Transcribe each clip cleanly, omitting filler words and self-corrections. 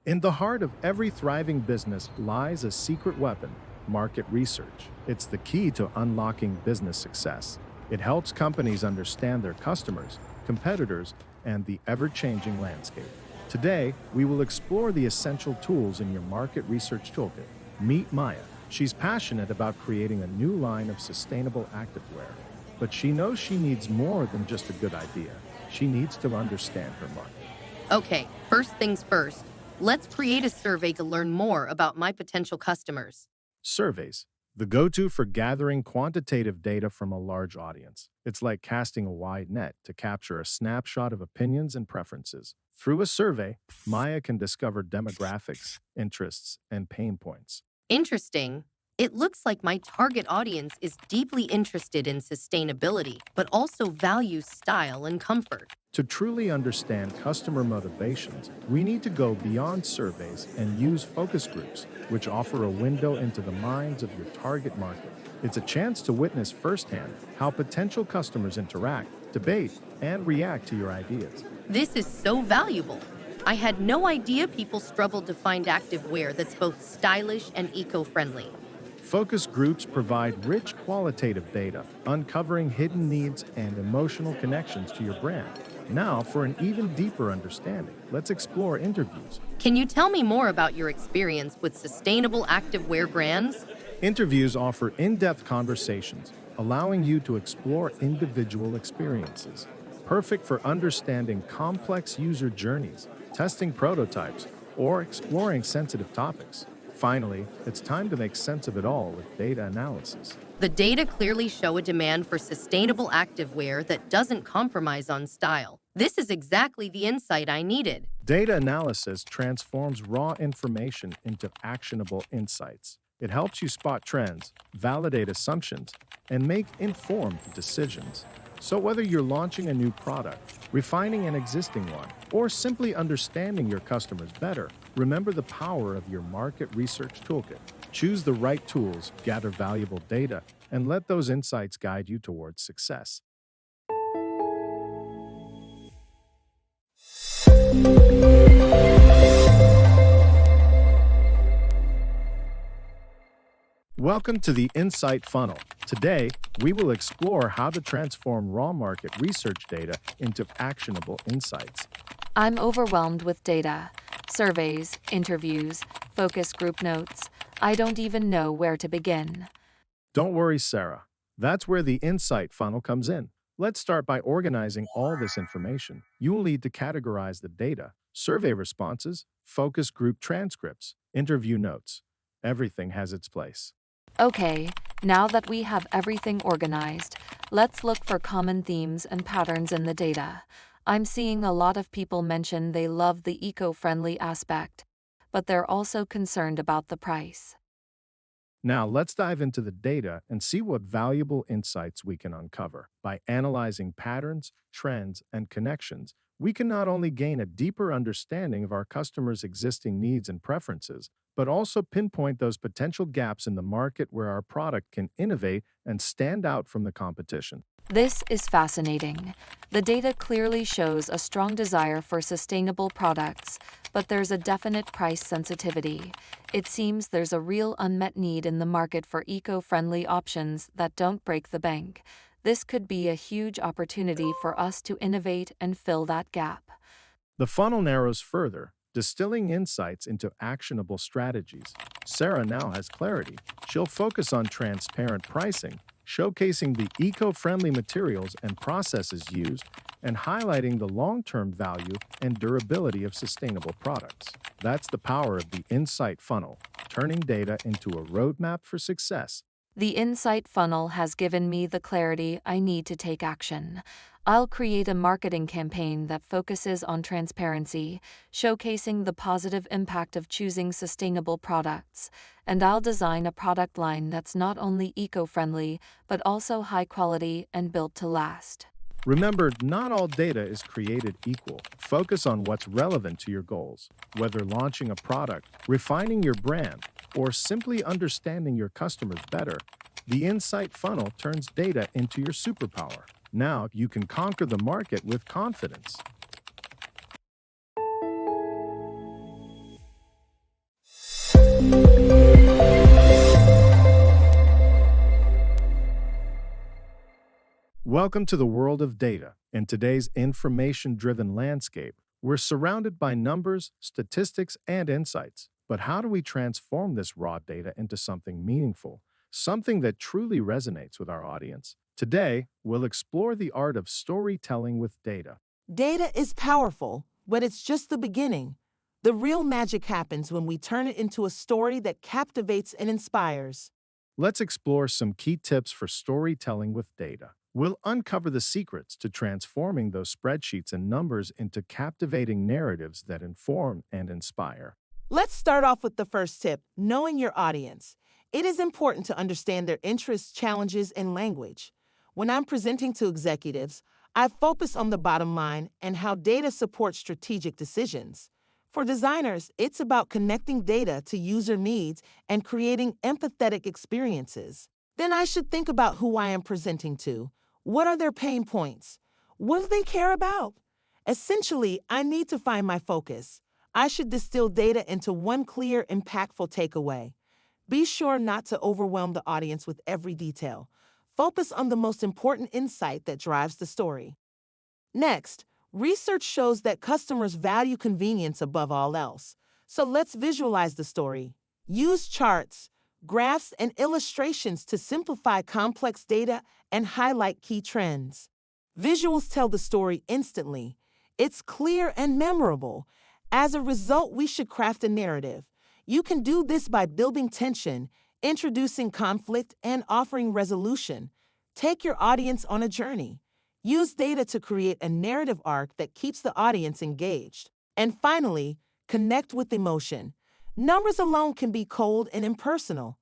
In the heart of every thriving business lies a secret weapon: market research. It's the key to unlocking business success. It helps companies understand their customers, competitors, and the ever-changing landscape. Today, we will explore the essential tools in your market research toolkit. Meet Maya. She's passionate about creating a new line of sustainable activewear, but she knows she needs more than just a good idea. She needs to understand her market. Okay, first things first. Let's create a survey to learn more about my potential customers. Surveys, the go-to for gathering quantitative data from a large audience. It's like casting a wide net to capture a snapshot of opinions and preferences. Through a survey, Maya can discover demographics, interests, and pain points. Interesting. It looks like my target audience is deeply interested in sustainability, but also values style and comfort. To truly understand customer motivations, we need to go beyond surveys and use focus groups, which offer a window into the minds of your target market. It's a chance to witness firsthand how potential customers interact, debate, and react to your ideas. This is so valuable. I had no idea people struggled to find activewear that's both stylish and eco-friendly. Focus groups provide rich qualitative data, uncovering hidden needs and emotional connections to your brand. Now, for an even deeper understanding, let's explore interviews. Can you tell me more about your experience with sustainable activewear brands? Interviews offer in-depth conversations, allowing you to explore individual experiences. Perfect for understanding complex user journeys, testing prototypes, or exploring sensitive topics. Finally, it's time to make sense of it all with data analysis. The data clearly show a demand for sustainable activewear that doesn't compromise on style. This is exactly the insight I needed. Data analysis transforms raw information into actionable insights. It helps you spot trends, validate assumptions, and make informed decisions. So whether you're launching a new product, refining an existing one, or simply understanding your customers better, remember the power of your market research toolkit. Choose the right tools, gather valuable data, and let those insights guide you towards success. Welcome to the Insight Funnel. Today, we will explore how to transform raw market research data into actionable insights. I'm overwhelmed with data, surveys, interviews, focus group notes. I don't even know where to begin. Don't worry, Sarah. That's where the Insight Funnel comes in. Let's start by organizing all this information. You will need to categorize the data: survey responses, focus group transcripts, interview notes. Everything has its place. Okay, now that we have everything organized, let's look for common themes and patterns in the data. I'm seeing a lot of people mention they love the eco-friendly aspect, but they're also concerned about the price. Now, let's dive into the data and see what valuable insights we can uncover. By analyzing patterns, trends, and connections, we can not only gain a deeper understanding of our customers' existing needs and preferences, but also pinpoint those potential gaps in the market where our product can innovate and stand out from the competition. This is fascinating. The data clearly shows a strong desire for sustainable products, but there's a definite price sensitivity. It seems there's a real unmet need in the market for eco-friendly options that don't break the bank. This could be a huge opportunity for us to innovate and fill that gap. The funnel narrows further, distilling insights into actionable strategies. Sarah now has clarity. She'll focus on transparent pricing, showcasing the eco-friendly materials and processes used, and highlighting the long-term value and durability of sustainable products. That's the power of the Insight Funnel, turning data into a roadmap for success. The Insight Funnel has given me the clarity I need to take action. I'll create a marketing campaign that focuses on transparency, showcasing the positive impact of choosing sustainable products, and I'll design a product line that's not only eco-friendly, but also high quality and built to last. Remember, not all data is created equal. Focus on what's relevant to your goals. Whether launching a product, refining your brand, or simply understanding your customers better, The insight funnel turns data into your superpower. Now you can conquer the market with confidence. Welcome to the world of data. In today's information-driven landscape, we're surrounded by numbers, statistics, and insights. But how do we transform this raw data into something meaningful, something that truly resonates with our audience? Today, we'll explore the art of storytelling with data. Data is powerful, but it's just the beginning. The real magic happens when we turn it into a story that captivates and inspires. Let's explore some key tips for storytelling with data. We'll uncover the secrets to transforming those spreadsheets and numbers into captivating narratives that inform and inspire. Let's start off with the first tip, knowing your audience. It is important to understand their interests, challenges, and language. When I'm presenting to executives, I focus on the bottom line and how data supports strategic decisions. For designers, it's about connecting data to user needs and creating empathetic experiences. Then I should think about who I am presenting to. What are their pain points? What do they care about? Essentially, I need to find my focus. I should distill data into one clear, impactful takeaway. Be sure not to overwhelm the audience with every detail. Focus on the most important insight that drives the story. Next, research shows that customers value convenience above all else. So let's visualize the story. Use charts, graphs, and illustrations to simplify complex data and highlight key trends. Visuals tell the story instantly. It's clear and memorable. As a result, we should craft a narrative. You can do this by building tension, introducing conflict, and offering resolution. Take your audience on a journey. Use data to create a narrative arc that keeps the audience engaged. And finally, connect with emotion. Numbers alone can be cold and impersonal.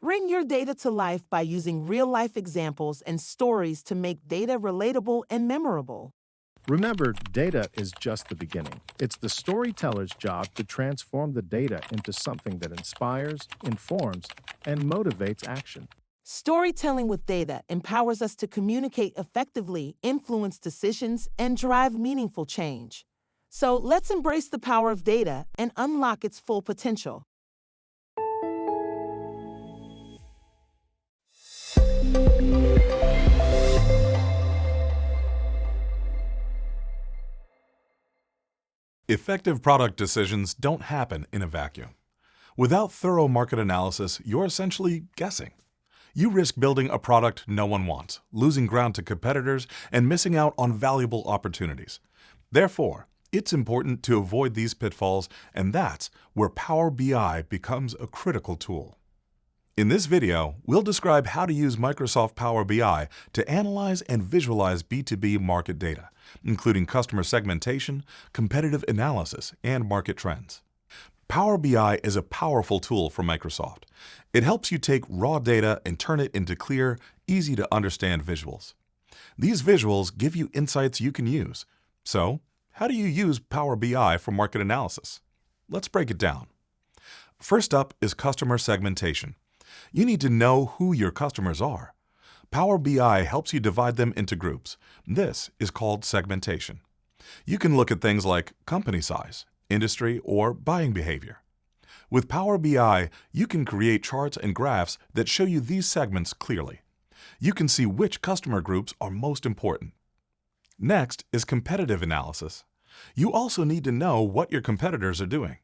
Bring your data to life by using real-life examples and stories to make data relatable and memorable. Remember, data is just the beginning. It's the storyteller's job to transform the data into something that inspires, informs, and motivates action. Storytelling with data empowers us to communicate effectively, influence decisions, and drive meaningful change. So let's embrace the power of data and unlock its full potential. Effective product decisions don't happen in a vacuum. Without thorough market analysis, you're essentially guessing. You risk building a product no one wants, losing ground to competitors, and missing out on valuable opportunities. Therefore, it's important to avoid these pitfalls, and that's where Power BI becomes a critical tool. In this video, we'll describe how to use Microsoft Power BI to analyze and visualize B2B market data, including customer segmentation, competitive analysis, and market trends. Power BI is a powerful tool for Microsoft. It helps you take raw data and turn it into clear, easy-to-understand visuals. These visuals give you insights you can use. So, how do you use Power BI for market analysis? Let's break it down. First up is customer segmentation. You need to know who your customers are. Power BI helps you divide them into groups. This is called segmentation. You can look at things like company size, industry, or buying behavior. With Power BI, you can create charts and graphs that show you these segments clearly. You can see which customer groups are most important. Next is competitive analysis. You also need to know what your competitors are doing.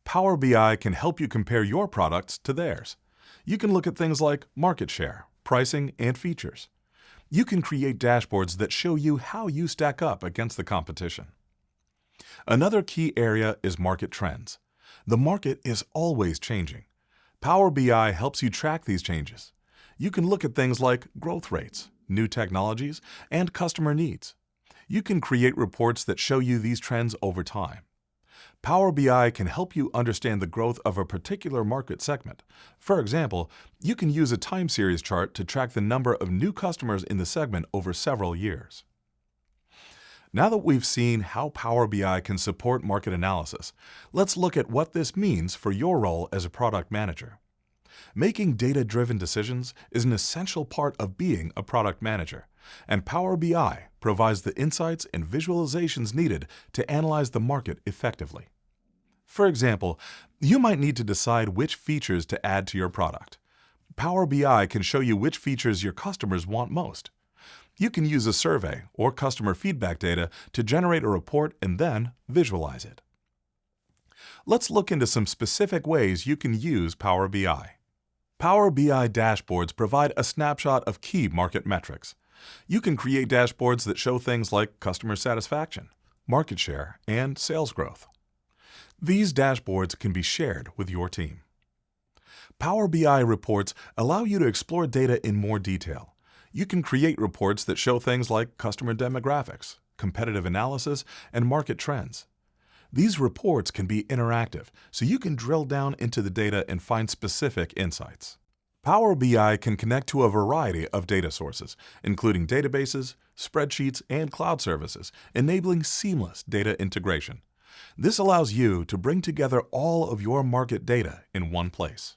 Power BI can help you compare your products to theirs. You can look at things like market share, pricing, and features. You can create dashboards that show you how you stack up against the competition. Another key area is market trends. The market is always changing. Power BI helps you track these changes. You can look at things like growth rates, new technologies, and customer needs. You can create reports that show you these trends over time. Power BI can help you understand the growth of a particular market segment. For example, you can use a time series chart to track the number of new customers in the segment over several years. Now that we've seen how Power BI can support market analysis, let's look at what this means for your role as a product manager. Making data-driven decisions is an essential part of being a product manager, and Power BI provides the insights and visualizations needed to analyze the market effectively. For example, you might need to decide which features to add to your product. Power BI can show you which features your customers want most. You can use a survey or customer feedback data to generate a report and then visualize it. Let's look into some specific ways you can use Power BI. Power BI dashboards provide a snapshot of key market metrics. You can create dashboards that show things like customer satisfaction, market share, and sales growth. These dashboards can be shared with your team. Power BI reports allow you to explore data in more detail. You can create reports that show things like customer demographics, competitive analysis, and market trends. These reports can be interactive, so you can drill down into the data and find specific insights. Power BI can connect to a variety of data sources, including databases, spreadsheets, and cloud services, enabling seamless data integration. This allows you to bring together all of your market data in one place.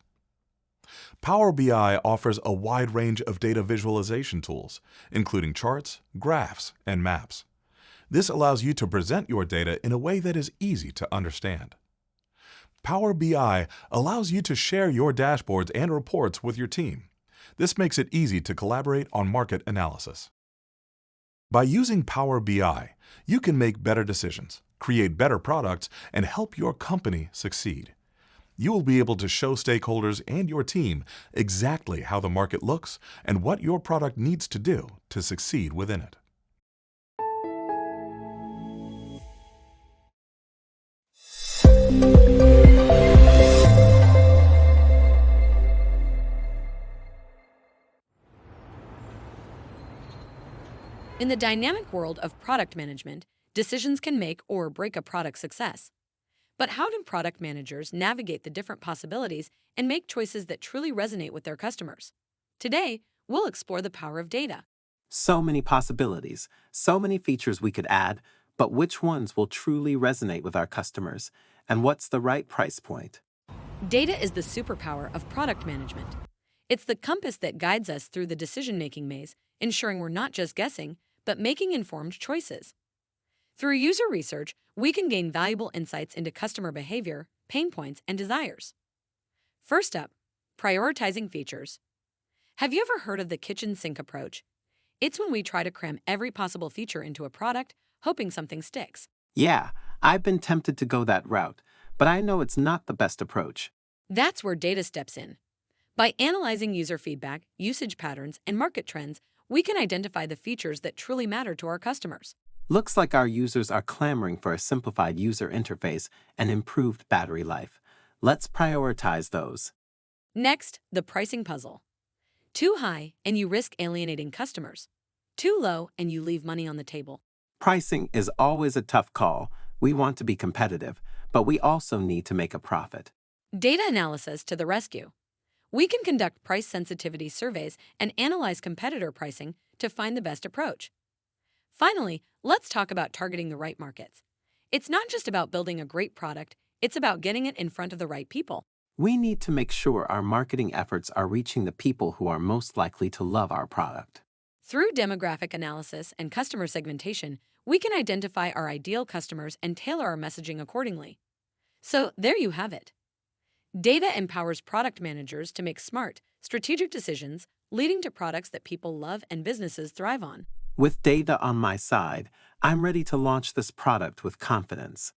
Power BI offers a wide range of data visualization tools, including charts, graphs, and maps. This allows you to present your data in a way that is easy to understand. Power BI allows you to share your dashboards and reports with your team. This makes it easy to collaborate on market analysis. By using Power BI, you can make better decisions, create better products, and help your company succeed. You will be able to show stakeholders and your team exactly how the market looks and what your product needs to do to succeed within it. In the dynamic world of product management, decisions can make or break a product's success. But how do product managers navigate the different possibilities and make choices that truly resonate with their customers? Today, we'll explore the power of data. So many possibilities, so many features we could add, but which ones will truly resonate with our customers? And what's the right price point? Data is the superpower of product management. It's the compass that guides us through the decision-making maze, ensuring we're not just guessing, but making informed choices. Through user research, we can gain valuable insights into customer behavior, pain points, and desires. First up, prioritizing features. Have you ever heard of the kitchen sink approach? It's when we try to cram every possible feature into a product, hoping something sticks. Yeah, I've been tempted to go that route, but I know it's not the best approach. That's where data steps in. By analyzing user feedback, usage patterns, and market trends, we can identify the features that truly matter to our customers. Looks like our users are clamoring for a simplified user interface and improved battery life. Let's prioritize those. Next, the pricing puzzle. Too high, and you risk alienating customers. Too low, and you leave money on the table. Pricing is always a tough call. We want to be competitive, but we also need to make a profit. Data analysis to the rescue. We can conduct price sensitivity surveys and analyze competitor pricing to find the best approach. Finally, let's talk about targeting the right markets. It's not just about building a great product, it's about getting it in front of the right people. We need to make sure our marketing efforts are reaching the people who are most likely to love our product. Through demographic analysis and customer segmentation, we can identify our ideal customers and tailor our messaging accordingly. So there you have it. Data empowers product managers to make smart, strategic decisions, leading to products that people love and businesses thrive on. With data on my side, I'm ready to launch this product with confidence.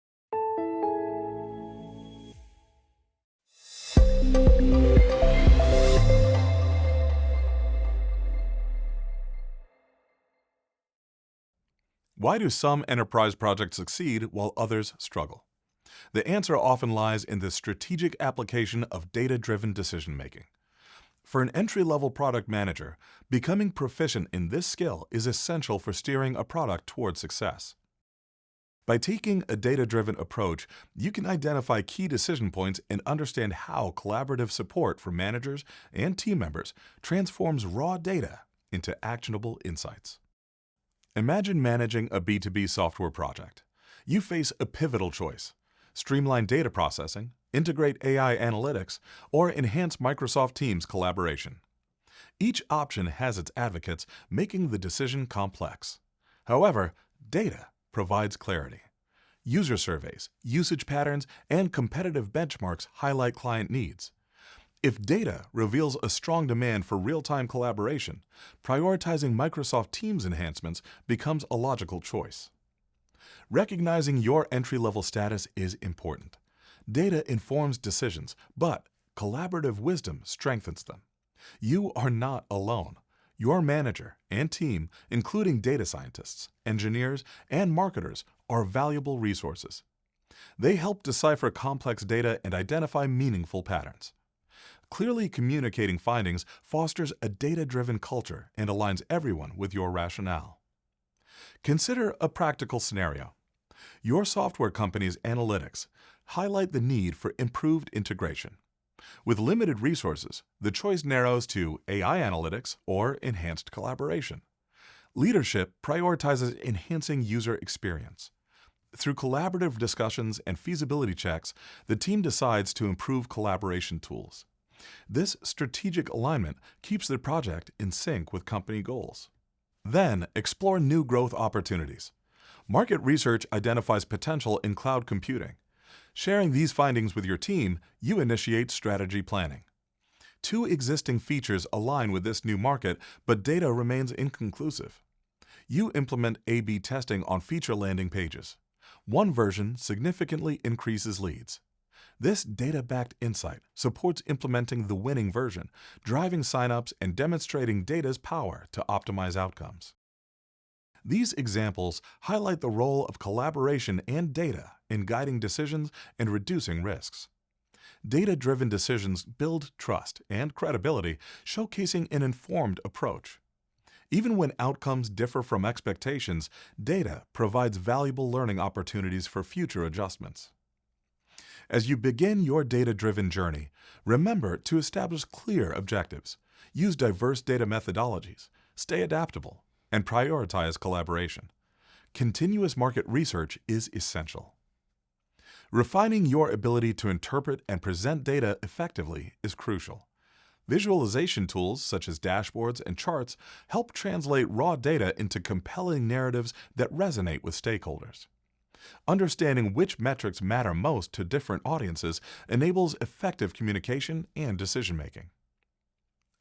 Why do some enterprise projects succeed while others struggle? The answer often lies in the strategic application of data-driven decision-making. For an entry-level product manager, becoming proficient in this skill is essential for steering a product toward success. By taking a data-driven approach, you can identify key decision points and understand how collaborative support for managers and team members transforms raw data into actionable insights. Imagine managing a B2B software project. You face a pivotal choice: streamline data processing, integrate AI analytics, or enhance Microsoft Teams collaboration. Each option has its advocates, making the decision complex. However, data provides clarity. User surveys, usage patterns, and competitive benchmarks highlight client needs. If data reveals a strong demand for real-time collaboration, prioritizing Microsoft Teams enhancements becomes a logical choice. Recognizing your entry-level status is important. Data informs decisions, but collaborative wisdom strengthens them. You are not alone. Your manager and team, including data scientists, engineers, and marketers, are valuable resources. They help decipher complex data and identify meaningful patterns. Clearly communicating findings fosters a data-driven culture and aligns everyone with your rationale. Consider a practical scenario. Your software company's analytics highlight the need for improved integration. With limited resources, the choice narrows to AI analytics or enhanced collaboration. Leadership prioritizes enhancing user experience. Through collaborative discussions and feasibility checks, the team decides to improve collaboration tools. This strategic alignment keeps the project in sync with company goals. Then, explore new growth opportunities. Market research identifies potential in cloud computing. Sharing these findings with your team, you initiate strategy planning. Two existing features align with this new market, but data remains inconclusive. You implement A/B testing on feature landing pages. One version significantly increases leads. This data-backed insight supports implementing the winning version, driving signups and demonstrating data's power to optimize outcomes. These examples highlight the role of collaboration and data in guiding decisions and reducing risks. Data-driven decisions build trust and credibility, showcasing an informed approach. Even when outcomes differ from expectations, data provides valuable learning opportunities for future adjustments. As you begin your data-driven journey, remember to establish clear objectives, use diverse data methodologies, stay adaptable, and prioritize collaboration. Continuous market research is essential. Refining your ability to interpret and present data effectively is crucial. Visualization tools such as dashboards and charts help translate raw data into compelling narratives that resonate with stakeholders. Understanding which metrics matter most to different audiences enables effective communication and decision-making.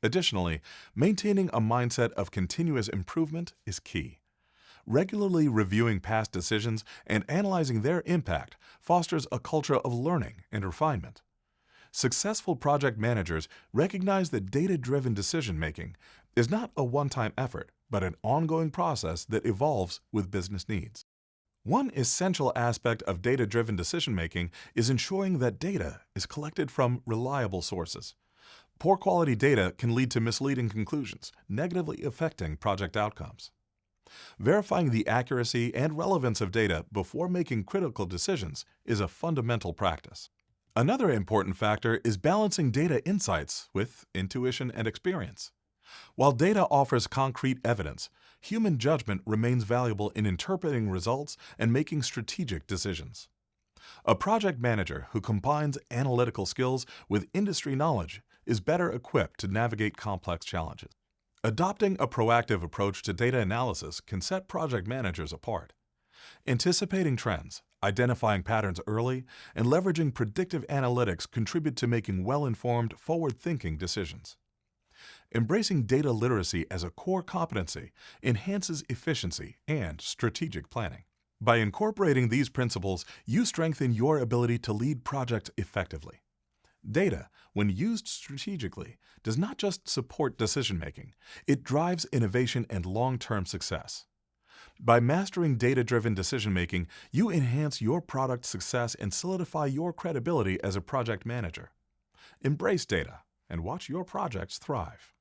Additionally, maintaining a mindset of continuous improvement is key. Regularly reviewing past decisions and analyzing their impact fosters a culture of learning and refinement. Successful project managers recognize that data-driven decision-making is not a one-time effort, but an ongoing process that evolves with business needs. One essential aspect of data-driven decision-making is ensuring that data is collected from reliable sources. Poor quality data can lead to misleading conclusions, negatively affecting project outcomes. Verifying the accuracy and relevance of data before making critical decisions is a fundamental practice. Another important factor is balancing data insights with intuition and experience. While data offers concrete evidence, human judgment remains valuable in interpreting results and making strategic decisions. A project manager who combines analytical skills with industry knowledge is better equipped to navigate complex challenges. Adopting a proactive approach to data analysis can set project managers apart. Anticipating trends, identifying patterns early, and leveraging predictive analytics contribute to making well-informed, forward-thinking decisions. Embracing data literacy as a core competency enhances efficiency and strategic planning. By incorporating these principles, you strengthen your ability to lead projects effectively. Data, when used strategically, does not just support decision-making, it drives innovation and long-term success. By mastering data-driven decision-making, you enhance your product success and solidify your credibility as a project manager. Embrace data and watch your projects thrive.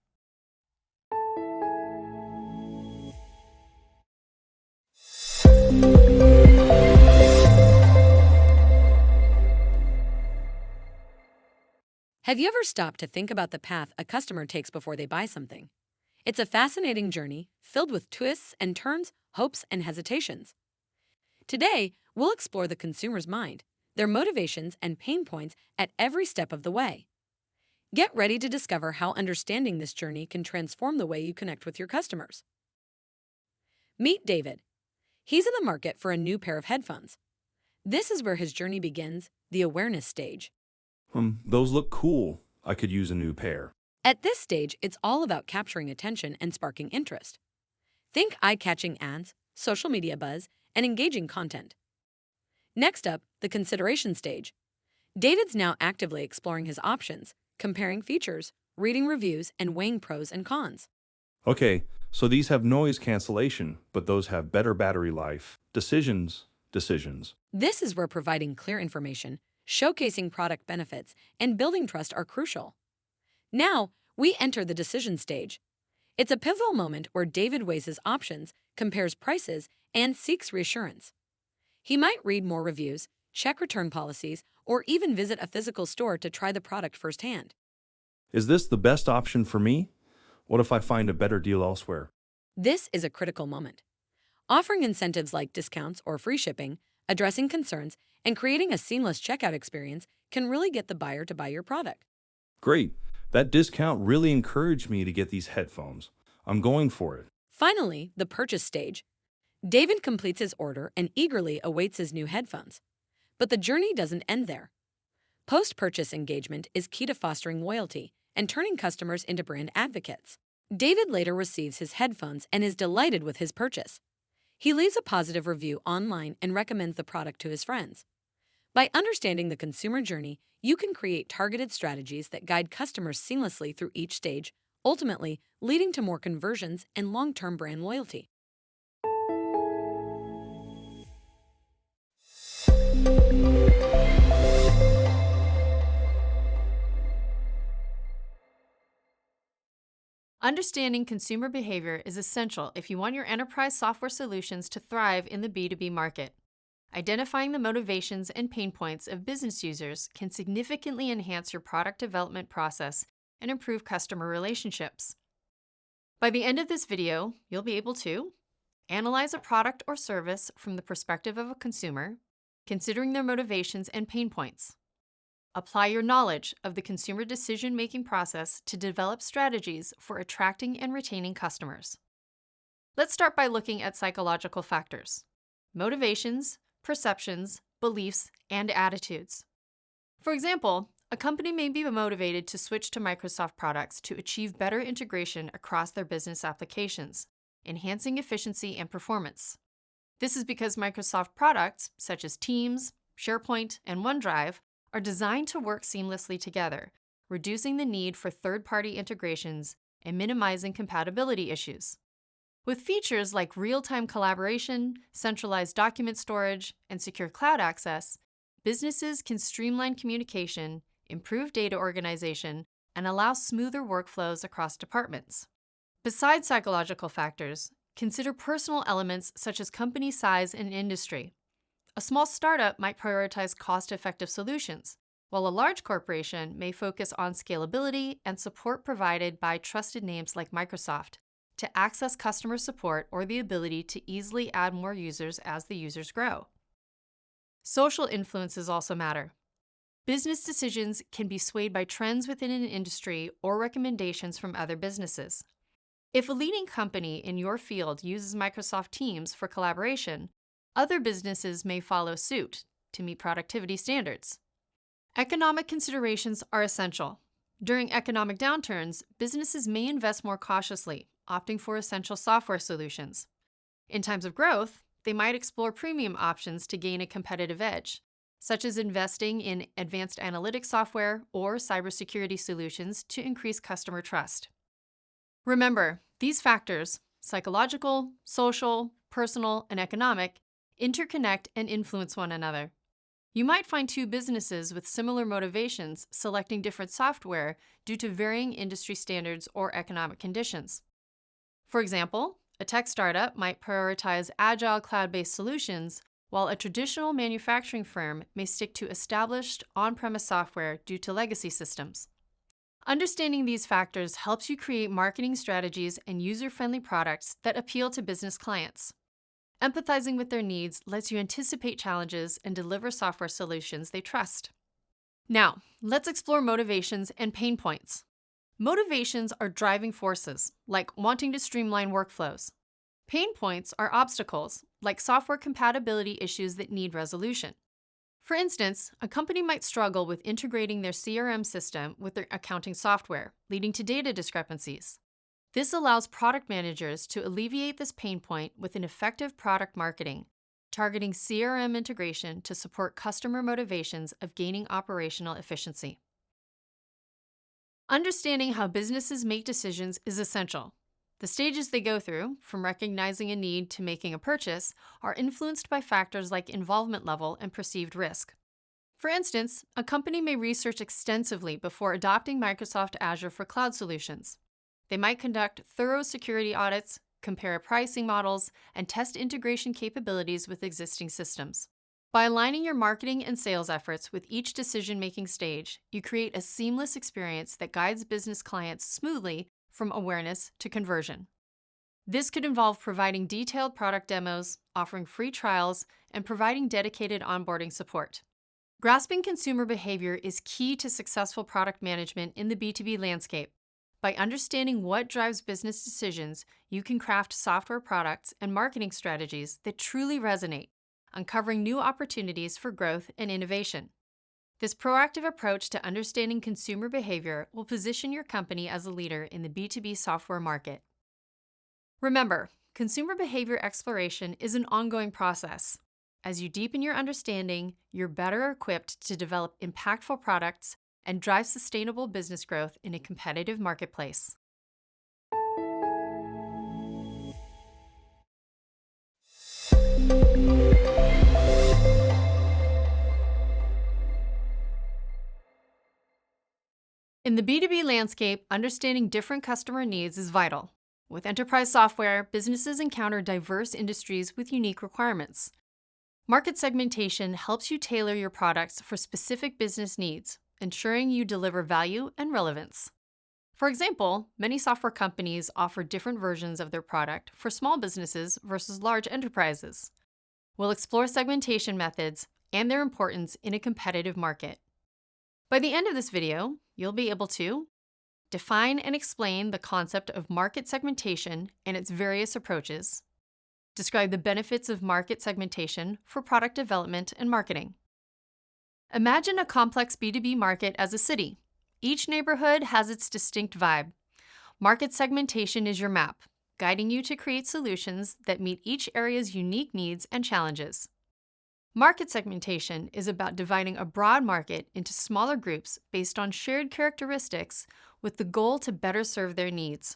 Have you ever stopped to think about the path a customer takes before they buy something? It's a fascinating journey filled with twists and turns, hopes and hesitations. Today, we'll explore the consumer's mind, their motivations and pain points at every step of the way. Get ready to discover how understanding this journey can transform the way you connect with your customers. Meet David. He's in the market for a new pair of headphones. This is where his journey begins, the awareness stage. Those look cool. I could use a new pair. At this stage, it's all about capturing attention and sparking interest. Think eye-catching ads, social media buzz, and engaging content. Next up, the consideration stage. David's now actively exploring his options, comparing features, reading reviews, and weighing pros and cons. Okay, so these have noise cancellation, but those have better battery life. Decisions. This is where providing clear information, showcasing product benefits, and building trust are crucial. Now, we enter the decision stage. It's a pivotal moment where David weighs his options, compares prices, and seeks reassurance. He might read more reviews, check return policies, or even visit a physical store to try the product firsthand. Is this the best option for me? What if I find a better deal elsewhere? This is a critical moment. Offering incentives like discounts or free shipping, addressing concerns, and creating a seamless checkout experience can really get the buyer to buy your product. Great. That discount really encouraged me to get these headphones. I'm going for it. Finally, the purchase stage. David completes his order and eagerly awaits his new headphones. But the journey doesn't end there. Post-purchase engagement is key to fostering loyalty and turning customers into brand advocates. David later receives his headphones and is delighted with his purchase. He leaves a positive review online and recommends the product to his friends. By understanding the consumer journey, you can create targeted strategies that guide customers seamlessly through each stage, ultimately leading to more conversions and long-term brand loyalty. Understanding consumer behavior is essential if you want your enterprise software solutions to thrive in the B2B market. Identifying the motivations and pain points of business users can significantly enhance your product development process and improve customer relationships. By the end of this video, you'll be able to analyze a product or service from the perspective of a consumer, considering their motivations and pain points. Apply your knowledge of the consumer decision-making process to develop strategies for attracting and retaining customers. Let's start by looking at psychological factors: motivations, perceptions, beliefs, and attitudes. For example, a company may be motivated to switch to Microsoft products to achieve better integration across their business applications, enhancing efficiency and performance. This is because Microsoft products, such as Teams, SharePoint, and OneDrive, are designed to work seamlessly together, reducing the need for third-party integrations and minimizing compatibility issues. With features like real-time collaboration, centralized document storage, and secure cloud access, businesses can streamline communication, improve data organization, and allow smoother workflows across departments. Besides psychological factors, consider personal elements such as company size and industry. A small startup might prioritize cost-effective solutions, while a large corporation may focus on scalability and support provided by trusted names like Microsoft to access customer support or the ability to easily add more users as the users grow. Social influences also matter. Business decisions can be swayed by trends within an industry or recommendations from other businesses. If a leading company in your field uses Microsoft Teams for collaboration, other businesses may follow suit to meet productivity standards. Economic considerations are essential. During economic downturns, businesses may invest more cautiously, opting for essential software solutions. In times of growth, they might explore premium options to gain a competitive edge, such as investing in advanced analytics software or cybersecurity solutions to increase customer trust. Remember, these factors, psychological, social, personal, and economic, interconnect and influence one another. You might find two businesses with similar motivations selecting different software due to varying industry standards or economic conditions. For example, a tech startup might prioritize agile cloud-based solutions, while a traditional manufacturing firm may stick to established on-premise software due to legacy systems. Understanding these factors helps you create marketing strategies and user-friendly products that appeal to business clients. Empathizing with their needs lets you anticipate challenges and deliver software solutions they trust. Now, let's explore motivations and pain points. Motivations are driving forces, like wanting to streamline workflows. Pain points are obstacles, like software compatibility issues that need resolution. For instance, a company might struggle with integrating their CRM system with their accounting software, leading to data discrepancies. This allows product managers to alleviate this pain point with an effective product marketing, targeting CRM integration to support customer motivations of gaining operational efficiency. Understanding how businesses make decisions is essential. The stages they go through, from recognizing a need to making a purchase, are influenced by factors like involvement level and perceived risk. For instance, a company may research extensively before adopting Microsoft Azure for cloud solutions. They might conduct thorough security audits, compare pricing models, and test integration capabilities with existing systems. By aligning your marketing and sales efforts with each decision-making stage, you create a seamless experience that guides business clients smoothly from awareness to conversion. This could involve providing detailed product demos, offering free trials, and providing dedicated onboarding support. Grasping consumer behavior is key to successful product management in the B2B landscape. By understanding what drives business decisions, you can craft software products and marketing strategies that truly resonate, uncovering new opportunities for growth and innovation. This proactive approach to understanding consumer behavior will position your company as a leader in the B2B software market. Remember, consumer behavior exploration is an ongoing process. As you deepen your understanding, you're better equipped to develop impactful products and drive sustainable business growth in a competitive marketplace. In the B2B landscape, understanding different customer needs is vital. With enterprise software, businesses encounter diverse industries with unique requirements. Market segmentation helps you tailor your products for specific business needs, ensuring you deliver value and relevance. For example, many software companies offer different versions of their product for small businesses versus large enterprises. We'll explore segmentation methods and their importance in a competitive market. By the end of this video, you'll be able to define and explain the concept of market segmentation and its various approaches, describe the benefits of market segmentation for product development and marketing. Imagine a complex B2B market as a city. Each neighborhood has its distinct vibe. Market segmentation is your map, guiding you to create solutions that meet each area's unique needs and challenges. Market segmentation is about dividing a broad market into smaller groups based on shared characteristics with the goal to better serve their needs.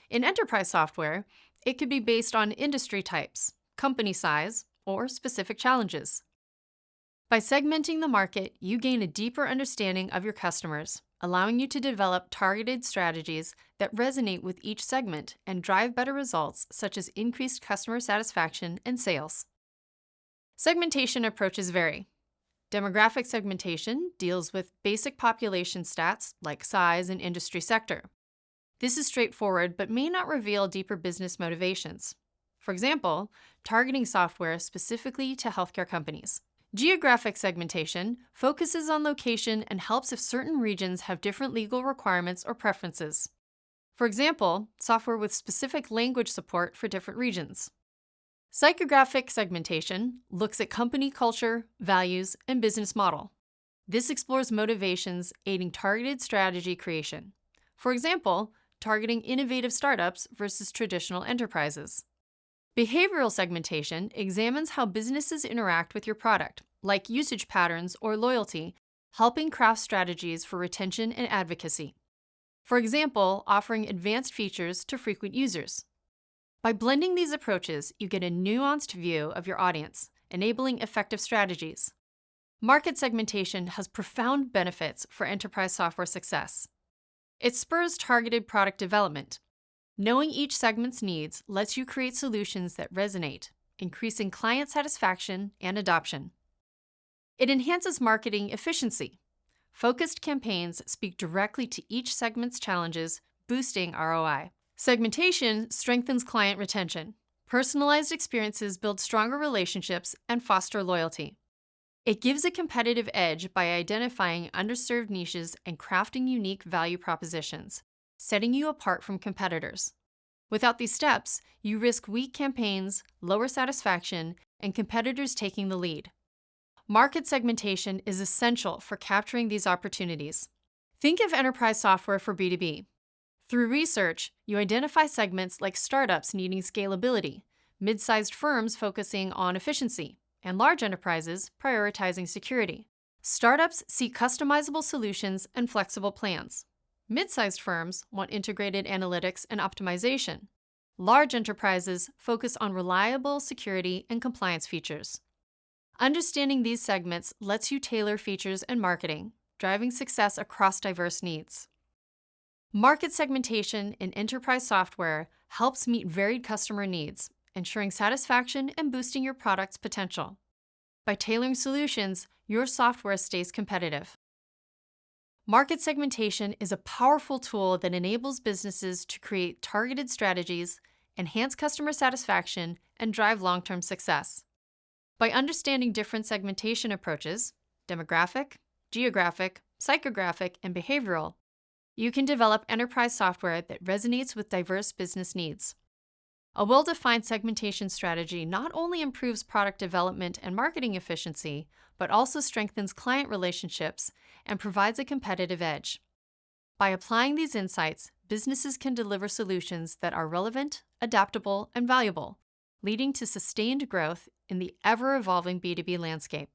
In enterprise software, it could be based on industry types, company size, or specific challenges. By segmenting the market, you gain a deeper understanding of your customers, allowing you to develop targeted strategies that resonate with each segment and drive better results such as increased customer satisfaction and sales. Segmentation approaches vary. Demographic segmentation deals with basic population stats like size and industry sector. This is straightforward but may not reveal deeper business motivations. For example, targeting software specifically to healthcare companies. Geographic segmentation focuses on location and helps if certain regions have different legal requirements or preferences. For example, software with specific language support for different regions. Psychographic segmentation looks at company culture, values, and business model. This explores motivations, aiding targeted strategy creation. For example, targeting innovative startups versus traditional enterprises. Behavioral segmentation examines how businesses interact with your product, like usage patterns or loyalty, helping craft strategies for retention and advocacy. For example, offering advanced features to frequent users. By blending these approaches, you get a nuanced view of your audience, enabling effective strategies. Market segmentation has profound benefits for enterprise software success. It spurs targeted product development. Knowing each segment's needs lets you create solutions that resonate, increasing client satisfaction and adoption. It enhances marketing efficiency. Focused campaigns speak directly to each segment's challenges, boosting ROI. Segmentation strengthens client retention. Personalized experiences build stronger relationships and foster loyalty. It gives a competitive edge by identifying underserved niches and crafting unique value propositions, setting you apart from competitors. Without these steps, you risk weak campaigns, lower satisfaction, and competitors taking the lead. Market segmentation is essential for capturing these opportunities. Think of enterprise software for B2B. Through research, you identify segments like startups needing scalability, mid-sized firms focusing on efficiency, and large enterprises prioritizing security. Startups seek customizable solutions and flexible plans. Mid-sized firms want integrated analytics and optimization. Large enterprises focus on reliable security and compliance features. Understanding these segments lets you tailor features and marketing, driving success across diverse needs. Market segmentation in enterprise software helps meet varied customer needs, ensuring satisfaction and boosting your product's potential. By tailoring solutions, your software stays competitive. Market segmentation is a powerful tool that enables businesses to create targeted strategies, enhance customer satisfaction, and drive long-term success. By understanding different segmentation approaches, demographic, geographic, psychographic, and behavioral, you can develop enterprise software that resonates with diverse business needs. A well-defined segmentation strategy not only improves product development and marketing efficiency, but also strengthens client relationships and provides a competitive edge. By applying these insights, businesses can deliver solutions that are relevant, adaptable, and valuable, leading to sustained growth in the ever-evolving B2B landscape.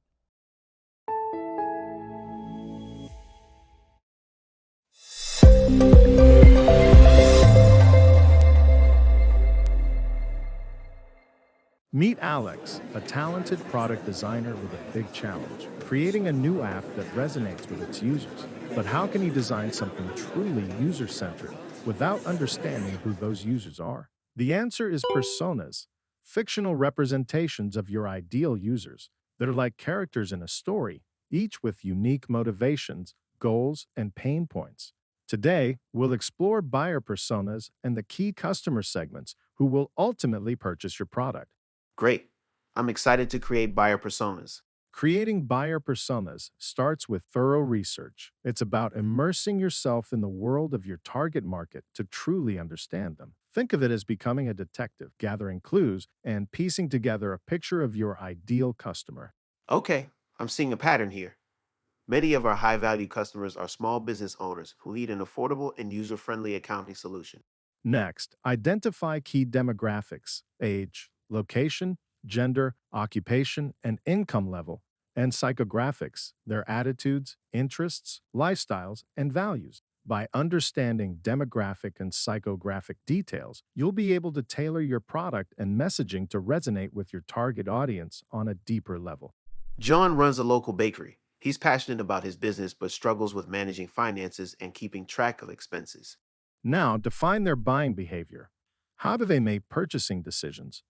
Meet Alex, a talented product designer with a big challenge, creating a new app that resonates with its users. But how can he design something truly user-centric without understanding who those users are? The answer is personas, fictional representations of your ideal users that are like characters in a story, each with unique motivations, goals, and pain points. Today, we'll explore buyer personas and the key customer segments who will ultimately purchase your product. Great. I'm excited to create buyer personas. Creating buyer personas starts with thorough research. It's about immersing yourself in the world of your target market to truly understand them. Think of it as becoming a detective, gathering clues and piecing together a picture of your ideal customer. Okay, I'm seeing a pattern here. Many of our high-value customers are small business owners who need an affordable and user-friendly accounting solution. Next, identify key demographics: age, location, gender, occupation, and income level, and psychographics, their attitudes, interests, lifestyles, and values. By understanding demographic and psychographic details, you'll be able to tailor your product and messaging to resonate with your target audience on a deeper level. John runs a local bakery. He's passionate about his business but struggles with managing finances and keeping track of expenses. Now, define their buying behavior. How do they make purchasing decisions?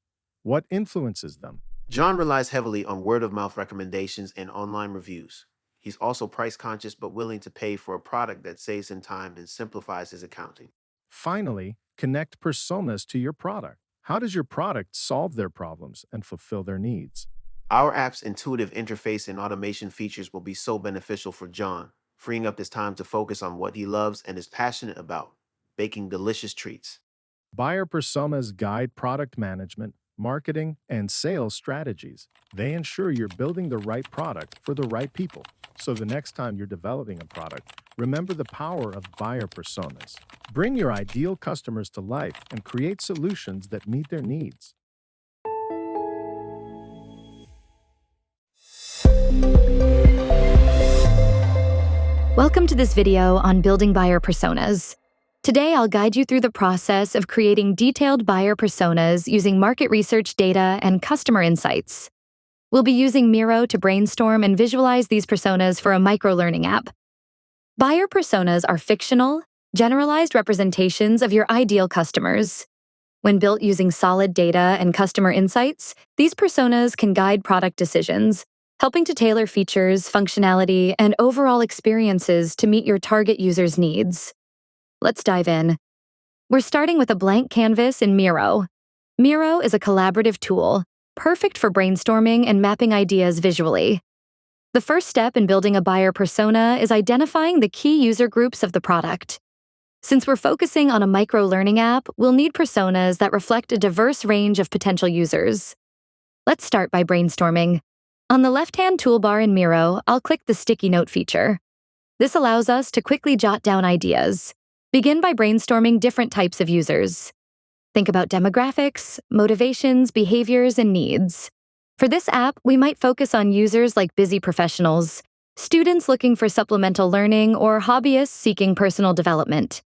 What influences them? John relies heavily on word-of-mouth recommendations and online reviews. He's also price-conscious but willing to pay for a product that saves him time and simplifies his accounting. Finally, connect personas to your product. How does your product solve their problems and fulfill their needs? Our app's intuitive interface and automation features will be so beneficial for John, freeing up his time to focus on what he loves and is passionate about, baking delicious treats. Buyer personas guide product management, marketing, and sales strategies. They ensure you're building the right product for the right people. So the next time you're developing a product, remember the power of buyer personas. Bring your ideal customers to life and create solutions that meet their needs. Welcome to this video on building buyer personas. Today, I'll guide you through the process of creating detailed buyer personas using market research data and customer insights. We'll be using Miro to brainstorm and visualize these personas for a micro-learning app. Buyer personas are fictional, generalized representations of your ideal customers. When built using solid data and customer insights, these personas can guide product decisions, helping to tailor features, functionality, and overall experiences to meet your target users' needs. Let's dive in. We're starting with a blank canvas in Miro. Miro is a collaborative tool, perfect for brainstorming and mapping ideas visually. The first step in building a buyer persona is identifying the key user groups of the product. Since we're focusing on a micro-learning app, we'll need personas that reflect a diverse range of potential users. Let's start by brainstorming. On the left-hand toolbar in Miro, I'll click the sticky note feature. This allows us to quickly jot down ideas. Begin by brainstorming different types of users. Think about demographics, motivations, behaviors, and needs. For this app, we might focus on users like busy professionals, students looking for supplemental learning, or hobbyists seeking personal development.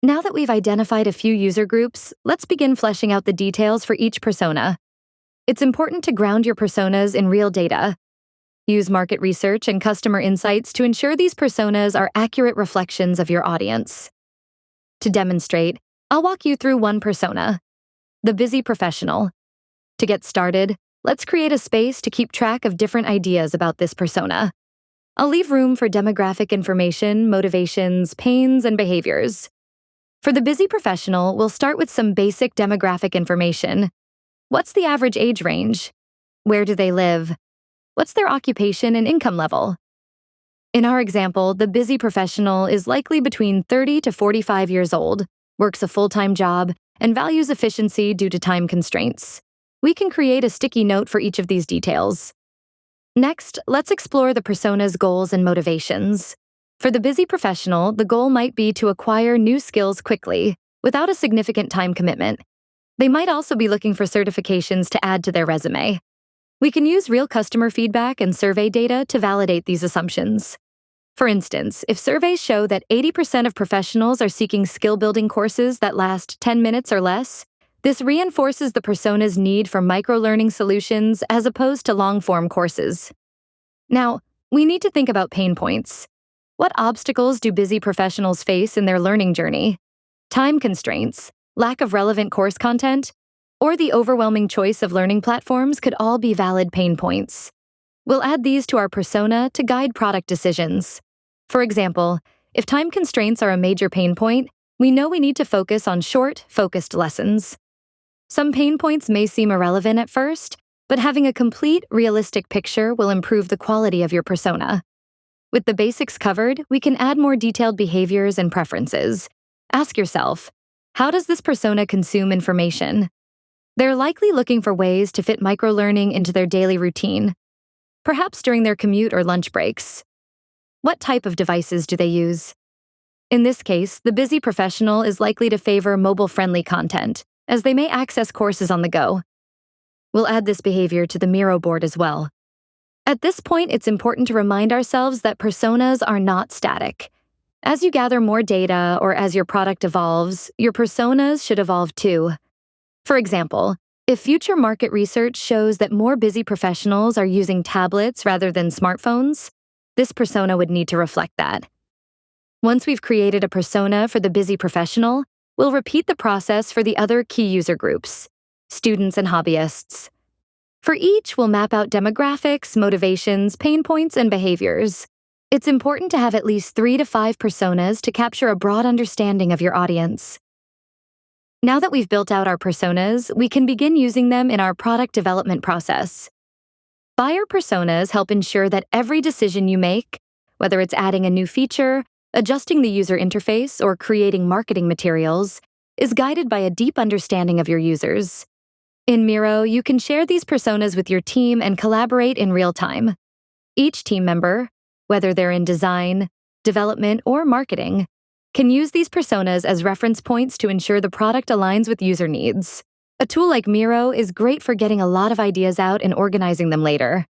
Now that we've identified a few user groups, let's begin fleshing out the details for each persona. It's important to ground your personas in real data. Use market research and customer insights to ensure these personas are accurate reflections of your audience. To demonstrate, I'll walk you through one persona, the busy professional. To get started, let's create a space to keep track of different ideas about this persona. I'll leave room for demographic information, motivations, pains, and behaviors. For the busy professional, we'll start with some basic demographic information. What's the average age range? Where do they live? What's their occupation and income level? In our example, the busy professional is likely between 30 to 45 years old, works a full-time job, and values efficiency due to time constraints. We can create a sticky note for each of these details. Next, let's explore the persona's goals and motivations. For the busy professional, the goal might be to acquire new skills quickly, without a significant time commitment. They might also be looking for certifications to add to their resume. We can use real customer feedback and survey data to validate these assumptions. For instance, if surveys show that 80% of professionals are seeking skill-building courses that last 10 minutes or less, this reinforces the persona's need for micro-learning solutions as opposed to long-form courses. Now, we need to think about pain points. What obstacles do busy professionals face in their learning journey? Time constraints, lack of relevant course content, or the overwhelming choice of learning platforms could all be valid pain points. We'll add these to our persona to guide product decisions. For example, if time constraints are a major pain point, we know we need to focus on short, focused lessons. Some pain points may seem irrelevant at first, but having a complete, realistic picture will improve the quality of your persona. With the basics covered, we can add more detailed behaviors and preferences. Ask yourself, how does this persona consume information? They're likely looking for ways to fit microlearning into their daily routine, perhaps during their commute or lunch breaks. What type of devices do they use? In this case, the busy professional is likely to favor mobile-friendly content, as they may access courses on the go. We'll add this behavior to the Miro board as well. At this point, it's important to remind ourselves that personas are not static. As you gather more data or as your product evolves, your personas should evolve too. For example, if future market research shows that more busy professionals are using tablets rather than smartphones, this persona would need to reflect that. Once we've created a persona for the busy professional, we'll repeat the process for the other key user groups, students and hobbyists. For each, we'll map out demographics, motivations, pain points, and behaviors. It's important to have at least 3 to 5 personas to capture a broad understanding of your audience. Now that we've built out our personas, we can begin using them in our product development process. Buyer personas help ensure that every decision you make, whether it's adding a new feature, adjusting the user interface, or creating marketing materials, is guided by a deep understanding of your users. In Miro, you can share these personas with your team and collaborate in real time. Each team member, whether they're in design, development, or marketing, can use these personas as reference points to ensure the product aligns with user needs. A tool like Miro is great for getting a lot of ideas out and organizing them later.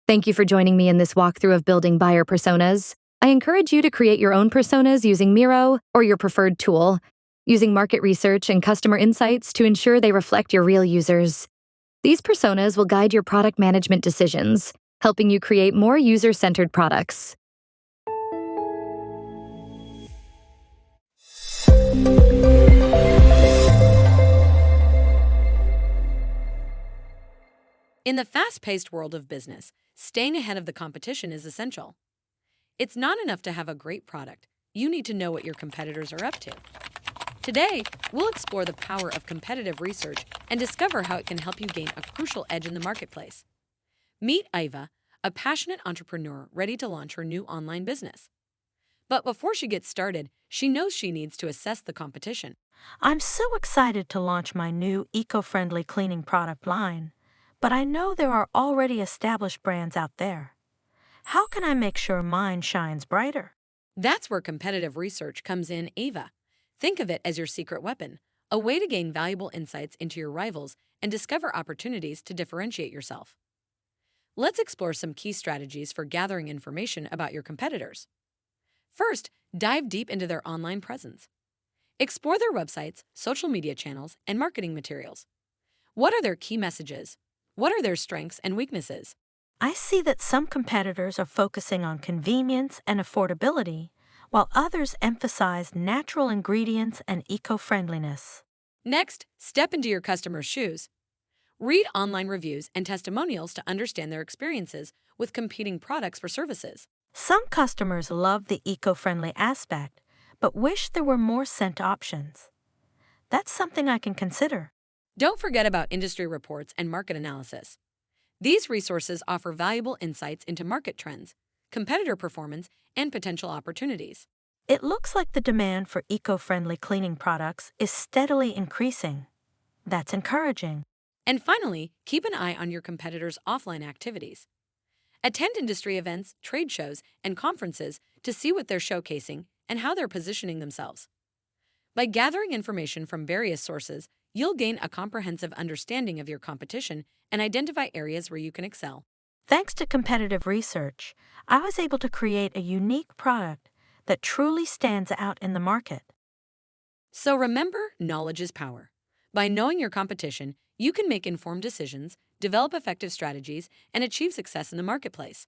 Thank you for joining me in this walkthrough of building buyer personas. I encourage you to create your own personas using Miro or your preferred tool, using market research and customer insights to ensure they reflect your real users. These personas will guide your product management decisions, helping you create more user-centered products. In the fast-paced world of business, staying ahead of the competition is essential. It's not enough to have a great product. You need to know what your competitors are up to. Today, we'll explore the power of competitive research and discover how it can help you gain a crucial edge in the marketplace. Meet Iva, a passionate entrepreneur ready to launch her new online business. But before she gets started, she knows she needs to assess the competition. I'm so excited to launch my new eco-friendly cleaning product line, but I know there are already established brands out there. How can I make sure mine shines brighter? That's where competitive research comes in, Ava. Think of it as your secret weapon, a way to gain valuable insights into your rivals and discover opportunities to differentiate yourself. Let's explore some key strategies for gathering information about your competitors. First, dive deep into their online presence. Explore their websites, social media channels, and marketing materials. What are their key messages? What are their strengths and weaknesses? I see that some competitors are focusing on convenience and affordability, while others emphasize natural ingredients and eco-friendliness. Next, step into your customers' shoes. Read online reviews and testimonials to understand their experiences with competing products or services. Some customers love the eco-friendly aspect, but wish there were more scent options. That's something I can consider. Don't forget about industry reports and market analysis. These resources offer valuable insights into market trends, competitor performance, and potential opportunities. It looks like the demand for eco-friendly cleaning products is steadily increasing. That's encouraging. And finally, keep an eye on your competitors' offline activities. Attend industry events, trade shows, and conferences to see what they're showcasing and how they're positioning themselves. By gathering information from various sources, you'll gain a comprehensive understanding of your competition and identify areas where you can excel. Thanks to competitive research, I was able to create a unique product that truly stands out in the market. So remember, knowledge is power. By knowing your competition, you can make informed decisions, develop effective strategies, and achieve success in the marketplace.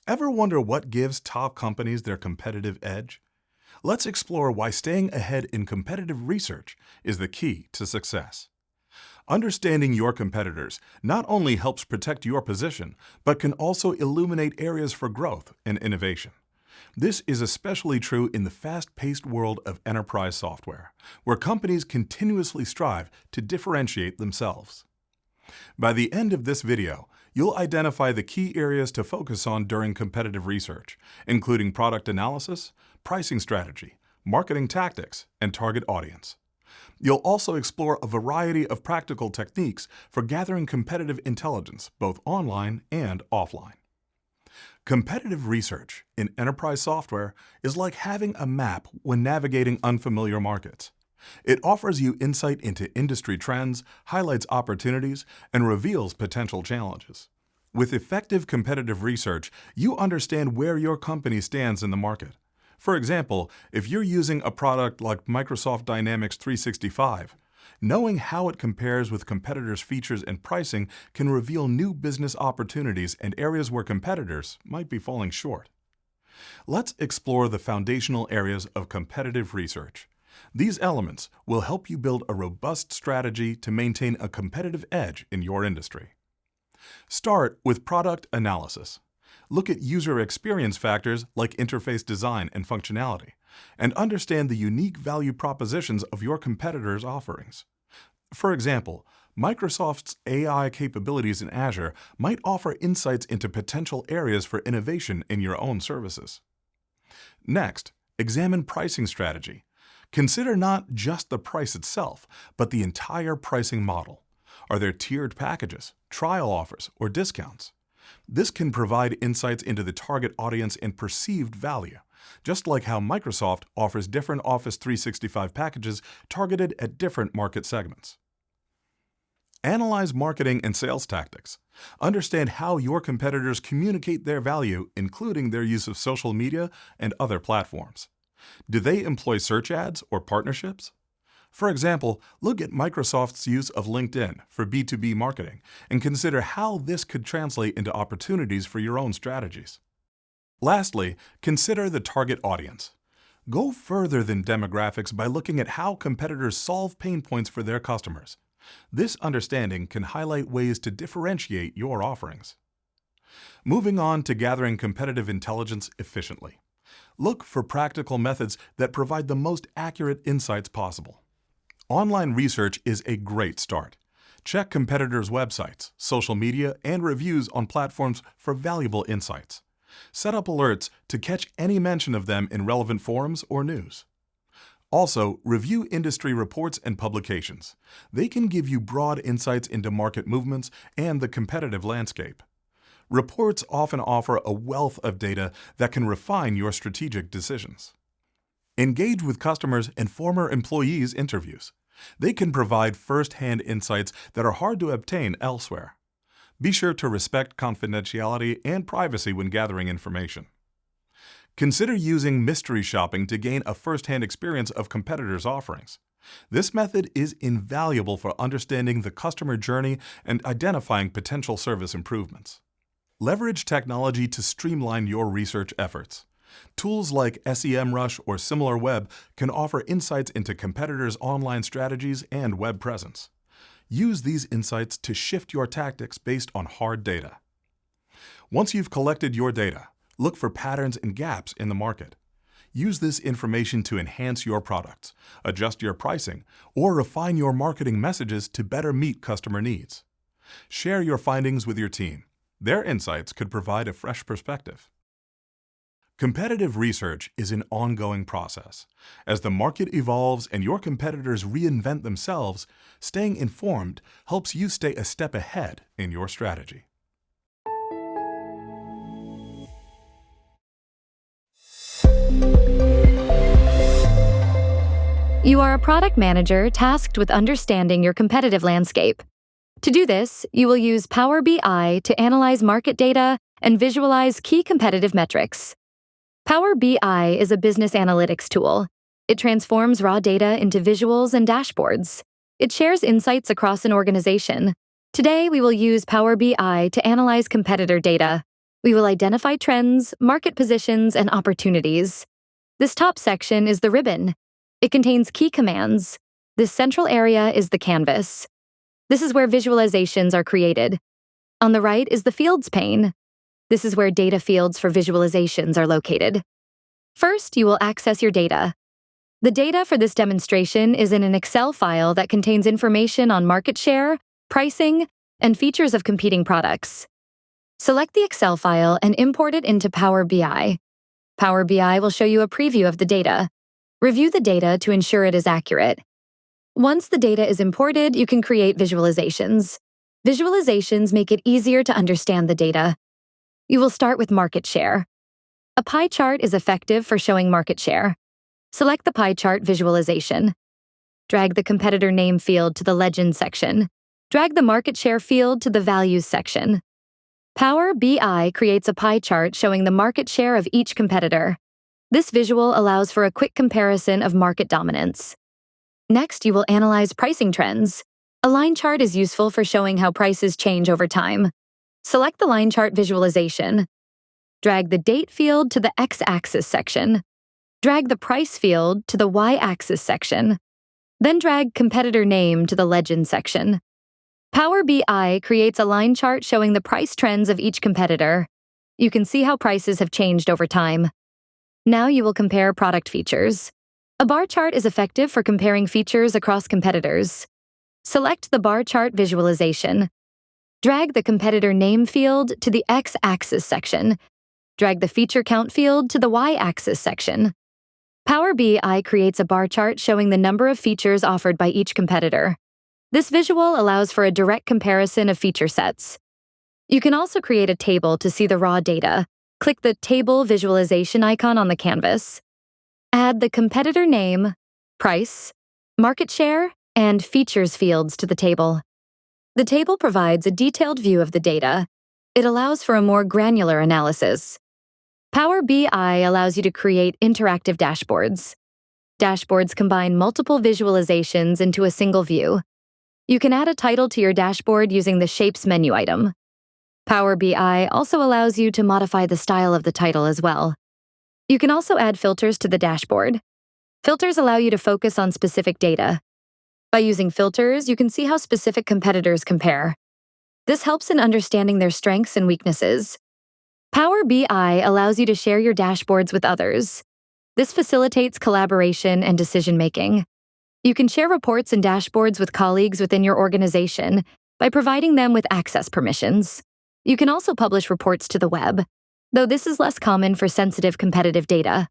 Ever wonder what gives top companies their competitive edge? Let's explore why staying ahead in competitive research is the key to success. Understanding your competitors not only helps protect your position, but can also illuminate areas for growth and innovation. This is especially true in the fast-paced world of enterprise software, where companies continuously strive to differentiate themselves. By the end of this video, you'll identify the key areas to focus on during competitive research, including product analysis, pricing strategy, marketing tactics, and target audience. You'll also explore a variety of practical techniques for gathering competitive intelligence, both online and offline. Competitive research in enterprise software is like having a map when navigating unfamiliar markets. It offers you insight into industry trends, highlights opportunities, and reveals potential challenges. With effective competitive research, you understand where your company stands in the market. For example, if you're using a product like Microsoft Dynamics 365, knowing how it compares with competitors' features and pricing can reveal new business opportunities and areas where competitors might be falling short. Let's explore the foundational areas of competitive research. These elements will help you build a robust strategy to maintain a competitive edge in your industry. Start with product analysis. Look at user experience factors like interface design and functionality, and understand the unique value propositions of your competitors' offerings. For example, Microsoft's AI capabilities in Azure might offer insights into potential areas for innovation in your own services. Next, examine pricing strategy. Consider not just the price itself, but the entire pricing model. Are there tiered packages, trial offers, or discounts? This can provide insights into the target audience and perceived value, just like how Microsoft offers different Office 365 packages targeted at different market segments. Analyze marketing and sales tactics. Understand how your competitors communicate their value, including their use of social media and other platforms. Do they employ search ads or partnerships? For example, look at Microsoft's use of LinkedIn for B2B marketing and consider how this could translate into opportunities for your own strategies. Lastly, consider the target audience. Go further than demographics by looking at how competitors solve pain points for their customers. This understanding can highlight ways to differentiate your offerings. Moving on to gathering competitive intelligence efficiently. Look for practical methods that provide the most accurate insights possible. Online research is a great start. Check competitors' websites, social media, and reviews on platforms for valuable insights. Set up alerts to catch any mention of them in relevant forums or news. Also, review industry reports and publications. They can give you broad insights into market movements and the competitive landscape. Reports often offer a wealth of data that can refine your strategic decisions. Engage with customers and former employees' interviews. They can provide first-hand insights that are hard to obtain elsewhere. Be sure to respect confidentiality and privacy when gathering information. Consider using mystery shopping to gain a first-hand experience of competitors' offerings. This method is invaluable for understanding the customer journey and identifying potential service improvements. Leverage technology to streamline your research efforts. Tools like SEMrush or SimilarWeb can offer insights into competitors' online strategies and web presence. Use these insights to shift your tactics based on hard data. Once you've collected your data, look for patterns and gaps in the market. Use this information to enhance your products, adjust your pricing, or refine your marketing messages to better meet customer needs. Share your findings with your team. Their insights could provide a fresh perspective. Competitive research is an ongoing process. As the market evolves and your competitors reinvent themselves, staying informed helps you stay a step ahead in your strategy. You are a product manager tasked with understanding your competitive landscape. To do this, you will use Power BI to analyze market data and visualize key competitive metrics. Power BI is a business analytics tool. It transforms raw data into visuals and dashboards. It shares insights across an organization. Today, we will use Power BI to analyze competitor data. We will identify trends, market positions, and opportunities. This top section is the ribbon. It contains key commands. This central area is the canvas. This is where visualizations are created. On the right is the Fields pane. This is where data fields for visualizations are located. First, you will access your data. The data for this demonstration is in an Excel file that contains information on market share, pricing, and features of competing products. Select the Excel file and import it into Power BI. Power BI will show you a preview of the data. Review the data to ensure it is accurate. Once the data is imported, you can create visualizations. Visualizations make it easier to understand the data. You will start with market share. A pie chart is effective for showing market share. Select the pie chart visualization. Drag the competitor name field to the legend section. Drag the market share field to the values section. Power BI creates a pie chart showing the market share of each competitor. This visual allows for a quick comparison of market dominance. Next, you will analyze pricing trends. A line chart is useful for showing how prices change over time. Select the line chart visualization. Drag the date field to the x-axis section. Drag the price field to the y-axis section. Then drag competitor name to the legend section. Power BI creates a line chart showing the price trends of each competitor. You can see how prices have changed over time. Now you will compare product features. A bar chart is effective for comparing features across competitors. Select the bar chart visualization. Drag the competitor name field to the x-axis section. Drag the feature count field to the y-axis section. Power BI creates a bar chart showing the number of features offered by each competitor. This visual allows for a direct comparison of feature sets. You can also create a table to see the raw data. Click the Table Visualization icon on the canvas. Add the competitor name, price, market share, and features fields to the table. The table provides a detailed view of the data. It allows for a more granular analysis. Power BI allows you to create interactive dashboards. Dashboards combine multiple visualizations into a single view. You can add a title to your dashboard using the Shapes menu item. Power BI also allows you to modify the style of the title as well. You can also add filters to the dashboard. Filters allow you to focus on specific data. By using filters, you can see how specific competitors compare. This helps in understanding their strengths and weaknesses. Power BI allows you to share your dashboards with others. This facilitates collaboration and decision-making. You can share reports and dashboards with colleagues within your organization by providing them with access permissions. You can also publish reports to the web, though this is less common for sensitive competitive data.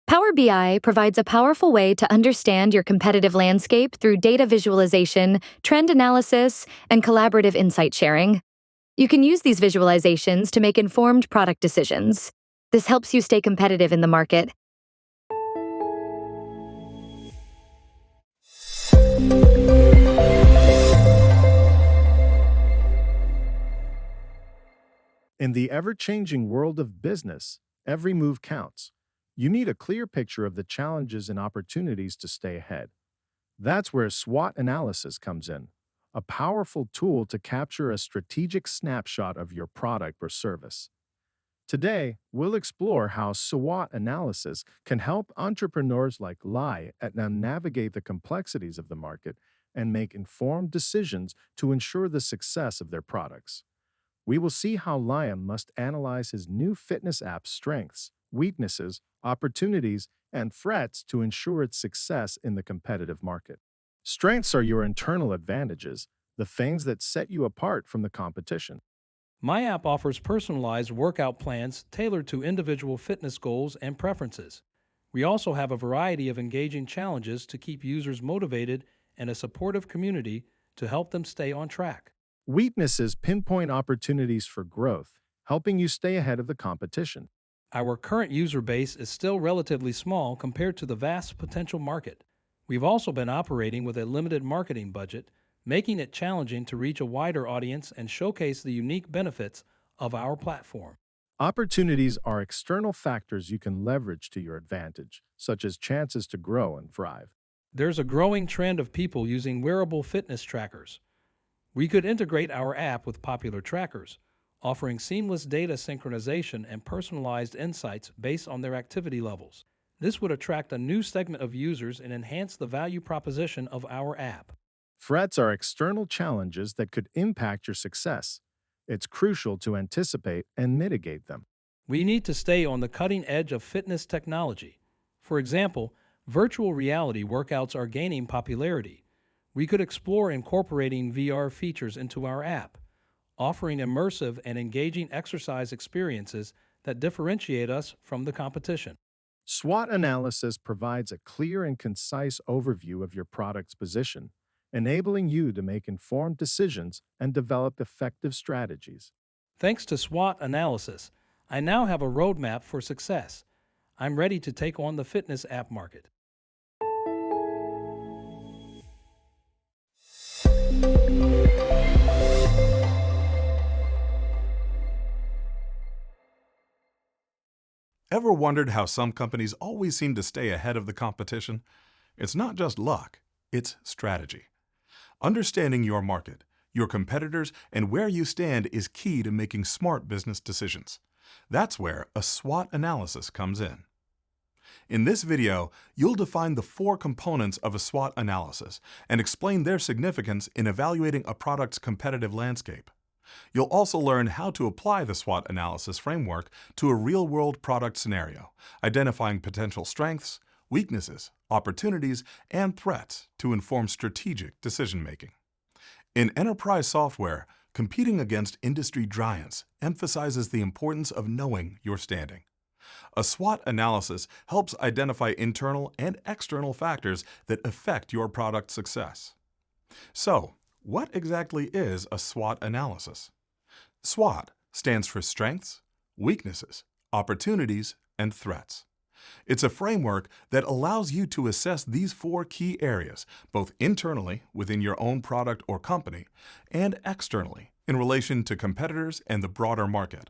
Power BI provides a powerful way to understand your competitive landscape through data visualization, trend analysis, and collaborative insight sharing. You can use these visualizations to make informed product decisions. This helps you stay competitive in the market. In the ever-changing world of business, every move counts. You need a clear picture of the challenges and opportunities to stay ahead. That's where SWOT analysis comes in, a powerful tool to capture a strategic snapshot of your product or service. Today, we'll explore how SWOT analysis can help entrepreneurs like Lai navigate the complexities of the market and make informed decisions to ensure the success of their products. We will see how Liam must analyze his new fitness app's strengths, weaknesses, opportunities, and threats to ensure its success in the competitive market. Strengths are your internal advantages, the things that set you apart from the competition. My app offers personalized workout plans tailored to individual fitness goals and preferences. We also have a variety of engaging challenges to keep users motivated and a supportive community to help them stay on track. Weaknesses pinpoint opportunities for growth, helping you stay ahead of the competition. Our current user base is still relatively small compared to the vast potential market. We've also been operating with a limited marketing budget, making it challenging to reach a wider audience and showcase the unique benefits of our platform. Opportunities are external factors you can leverage to your advantage, such as chances to grow and thrive. There's a growing trend of people using wearable fitness trackers. We could integrate our app with popular trackers, offering seamless data synchronization and personalized insights based on their activity levels. This would attract a new segment of users and enhance the value proposition of our app. Threats are external challenges that could impact your success. It's crucial to anticipate and mitigate them. We need to stay on the cutting edge of fitness technology. For example, virtual reality workouts are gaining popularity. We could explore incorporating VR features into our app, offering immersive and engaging exercise experiences that differentiate us from the competition. SWOT analysis provides a clear and concise overview of your product's position, enabling you to make informed decisions and develop effective strategies. Thanks to SWOT analysis, I now have a roadmap for success. I'm ready to take on the fitness app market. Ever wondered how some companies always seem to stay ahead of the competition? It's not just luck, it's strategy. Understanding your market, your competitors, and where you stand is key to making smart business decisions. That's where a SWOT analysis comes in. In this video, you'll define the 4 components of a SWOT analysis and explain their significance in evaluating a product's competitive landscape. You'll also learn how to apply the SWOT analysis framework to a real-world product scenario, identifying potential strengths, weaknesses, opportunities, and threats to inform strategic decision-making. In enterprise software, competing against industry giants emphasizes the importance of knowing your standing. A SWOT analysis helps identify internal and external factors that affect your product's success. So, what exactly is a SWOT analysis? SWOT stands for strengths, weaknesses, opportunities, and threats. It's a framework that allows you to assess these 4 key areas, both internally within your own product or company, and externally in relation to competitors and the broader market.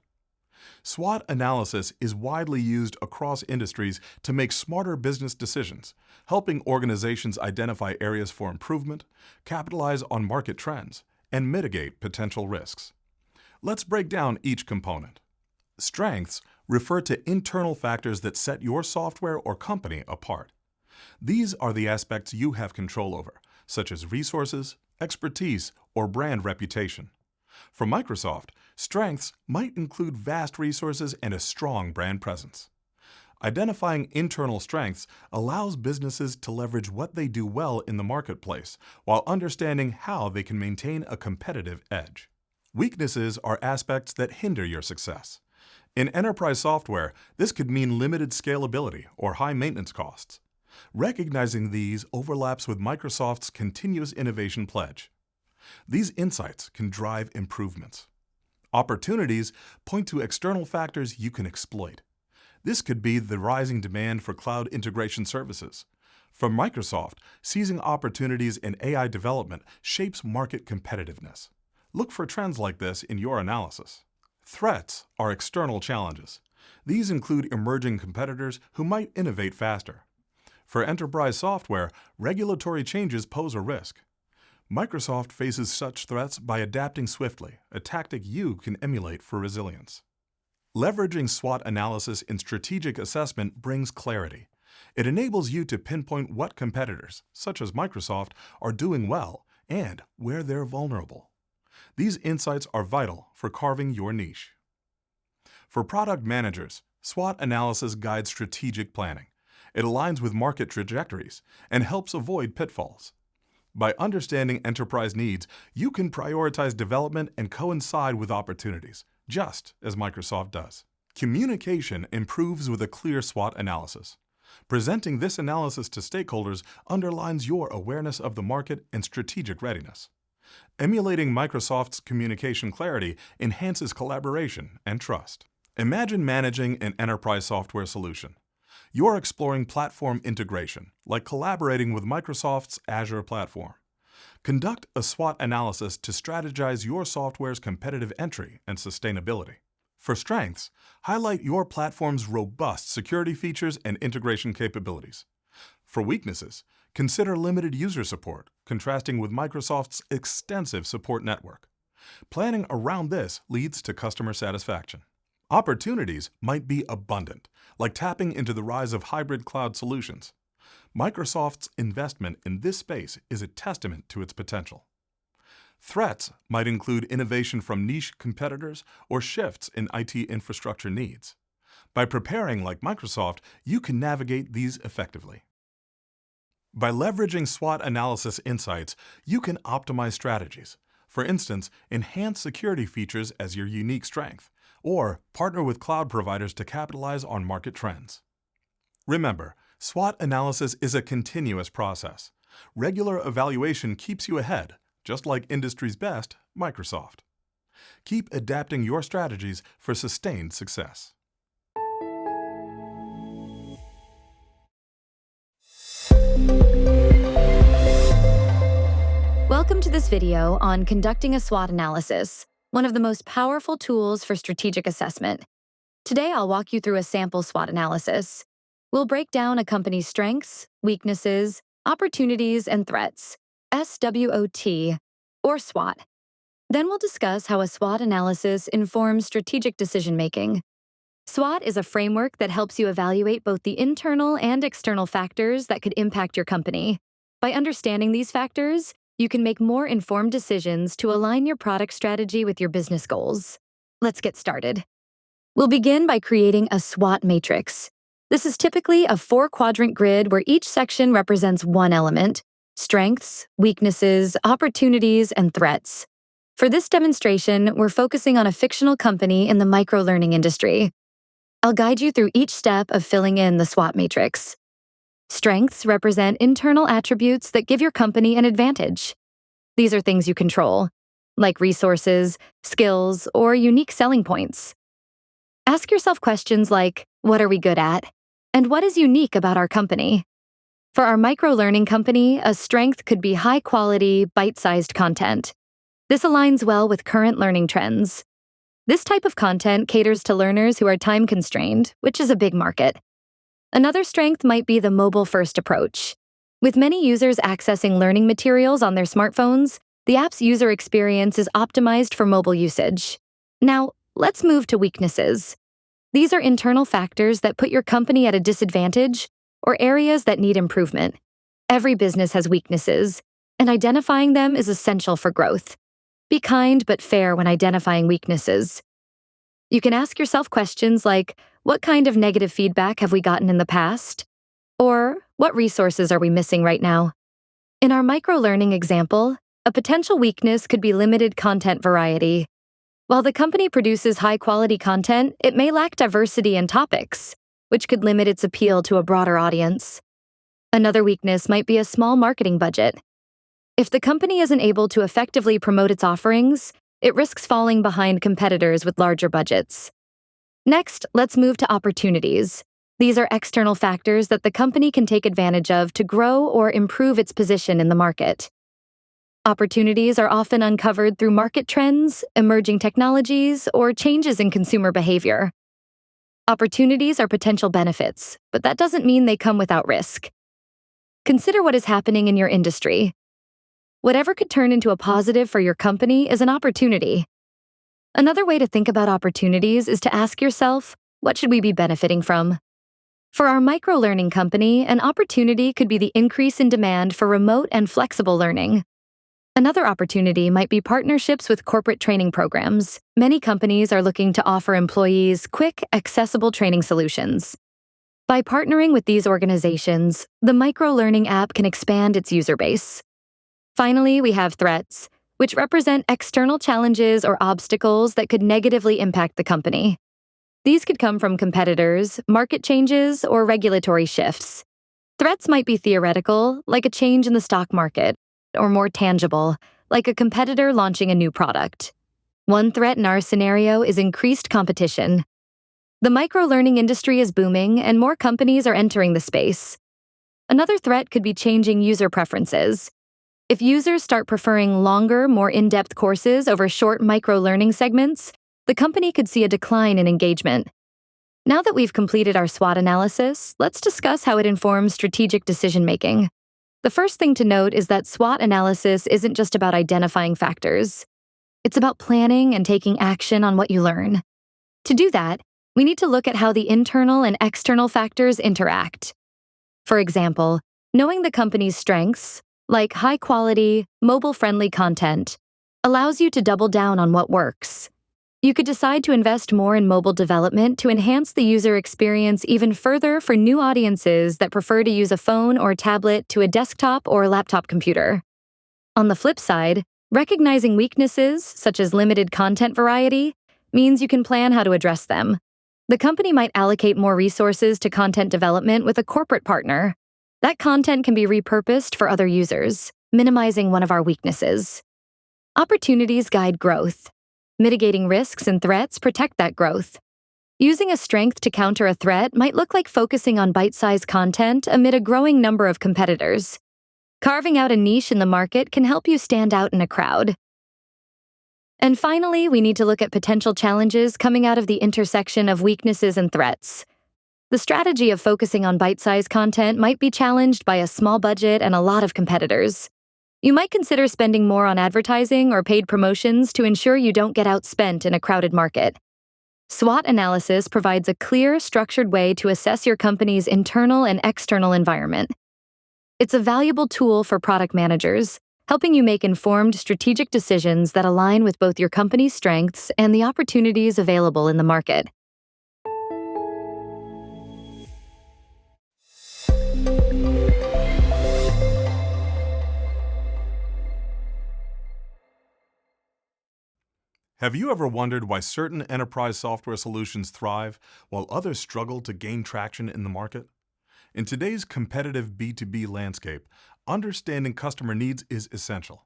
SWOT analysis is widely used across industries to make smarter business decisions, helping organizations identify areas for improvement, capitalize on market trends, and mitigate potential risks. Let's break down each component. Strengths refer to internal factors that set your software or company apart. These are the aspects you have control over, such as resources, expertise, or brand reputation. For Microsoft, strengths might include vast resources and a strong brand presence. Identifying internal strengths allows businesses to leverage what they do well in the marketplace while understanding how they can maintain a competitive edge. Weaknesses are aspects that hinder your success. In enterprise software, this could mean limited scalability or high maintenance costs. Recognizing these overlaps with Microsoft's continuous innovation pledge. These insights can drive improvements. Opportunities point to external factors you can exploit. This could be the rising demand for cloud integration services. For Microsoft, seizing opportunities in AI development shapes market competitiveness. Look for trends like this in your analysis. Threats are external challenges. These include emerging competitors who might innovate faster. For enterprise software, regulatory changes pose a risk. Microsoft faces such threats by adapting swiftly, a tactic you can emulate for resilience. Leveraging SWOT analysis in strategic assessment brings clarity. It enables you to pinpoint what competitors, such as Microsoft, are doing well and where they're vulnerable. These insights are vital for carving your niche. For product managers, SWOT analysis guides strategic planning. It aligns with market trajectories and helps avoid pitfalls. By understanding enterprise needs, you can prioritize development and coincide with opportunities, just as Microsoft does. Communication improves with a clear SWOT analysis. Presenting this analysis to stakeholders underlines your awareness of the market and strategic readiness. Emulating Microsoft's communication clarity enhances collaboration and trust. Imagine managing an enterprise software solution. You're exploring platform integration, like collaborating with Microsoft's Azure platform. Conduct a SWOT analysis to strategize your software's competitive entry and sustainability. For strengths, highlight your platform's robust security features and integration capabilities. For weaknesses, consider limited user support, contrasting with Microsoft's extensive support network. Planning around this leads to customer satisfaction. Opportunities might be abundant, like tapping into the rise of hybrid cloud solutions. Microsoft's investment in this space is a testament to its potential. Threats might include innovation from niche competitors or shifts in IT infrastructure needs. By preparing like Microsoft, you can navigate these effectively. By leveraging SWOT analysis insights, you can optimize strategies. For instance, enhance security features as your unique strength, or partner with cloud providers to capitalize on market trends. Remember, SWOT analysis is a continuous process. Regular evaluation keeps you ahead, just like industry's best, Microsoft. Keep adapting your strategies for sustained success. Welcome to this video on conducting a SWOT analysis, one of the most powerful tools for strategic assessment. Today, I'll walk you through a sample SWOT analysis. We'll break down a company's strengths, weaknesses, opportunities, and threats, SWOT, or SWOT. Then we'll discuss how a SWOT analysis informs strategic decision-making. SWOT is a framework that helps you evaluate both the internal and external factors that could impact your company. By understanding these factors, you can make more informed decisions to align your product strategy with your business goals. Let's get started. We'll begin by creating a SWOT matrix. This is typically a 4-quadrant grid where each section represents one element: strengths, weaknesses, opportunities, and threats. For this demonstration, we're focusing on a fictional company in the micro-learning industry. I'll guide you through each step of filling in the SWOT matrix. Strengths represent internal attributes that give your company an advantage. These are things you control, like resources, skills, or unique selling points. Ask yourself questions like, what are we good at? And what is unique about our company? For our micro-learning company, a strength could be high-quality, bite-sized content. This aligns well with current learning trends. This type of content caters to learners who are time-constrained, which is a big market. Another strength might be the mobile-first approach. With many users accessing learning materials on their smartphones, the app's user experience is optimized for mobile usage. Now, let's move to weaknesses. These are internal factors that put your company at a disadvantage or areas that need improvement. Every business has weaknesses. and identifying them is essential for growth. Be kind but fair when identifying weaknesses. You can ask yourself questions like, what kind of negative feedback have we gotten in the past? Or, what resources are we missing right now? In our micro-learning example, a potential weakness could be limited content variety. While the company produces high-quality content, it may lack diversity in topics, which could limit its appeal to a broader audience. Another weakness might be a small marketing budget. If the company isn't able to effectively promote its offerings, it risks falling behind competitors with larger budgets. Next, let's move to opportunities. These are external factors that the company can take advantage of to grow or improve its position in the market. Opportunities are often uncovered through market trends, emerging technologies, or changes in consumer behavior. Opportunities are potential benefits, but that doesn't mean they come without risk. Consider what is happening in your industry. Whatever could turn into a positive for your company is an opportunity. Another way to think about opportunities is to ask yourself, what should we be benefiting from? For our micro-learning company, an opportunity could be the increase in demand for remote and flexible learning. Another opportunity might be partnerships with corporate training programs. Many companies are looking to offer employees quick, accessible training solutions. By partnering with these organizations, the micro-learning app can expand its user base. Finally, we have threats, which represent external challenges or obstacles that could negatively impact the company. These could come from competitors, market changes, or regulatory shifts. Threats might be theoretical, like a change in the stock market, or more tangible, like a competitor launching a new product. One threat in our scenario is increased competition. The micro-learning industry is booming, and more companies are entering the space. Another threat could be changing user preferences. If users start preferring longer, more in-depth courses over short micro-learning segments, the company could see a decline in engagement. Now that we've completed our SWOT analysis, let's discuss how it informs strategic decision-making. The first thing to note is that SWOT analysis isn't just about identifying factors. It's about planning and taking action on what you learn. To do that, we need to look at how the internal and external factors interact. For example, knowing the company's strengths, like high-quality, mobile-friendly content, allows you to double down on what works. You could decide to invest more in mobile development to enhance the user experience even further for new audiences that prefer to use a phone or tablet to a desktop or laptop computer. On the flip side, recognizing weaknesses, such as limited content variety, means you can plan how to address them. The company might allocate more resources to content development with a corporate partner. That content can be repurposed for other users, minimizing one of our weaknesses. Opportunities guide growth. Mitigating risks and threats protect that growth. Using a strength to counter a threat might look like focusing on bite-sized content amid a growing number of competitors. Carving out a niche in the market can help you stand out in a crowd. And finally, we need to look at potential challenges coming out of the intersection of weaknesses and threats. The strategy of focusing on bite-sized content might be challenged by a small budget and a lot of competitors. You might consider spending more on advertising or paid promotions to ensure you don't get outspent in a crowded market. SWOT analysis provides a clear, structured way to assess your company's internal and external environment. It's a valuable tool for product managers, helping you make informed strategic decisions that align with both your company's strengths and the opportunities available in the market. Have you ever wondered why certain enterprise software solutions thrive while others struggle to gain traction in the market? In today's competitive B2B landscape, understanding customer needs is essential.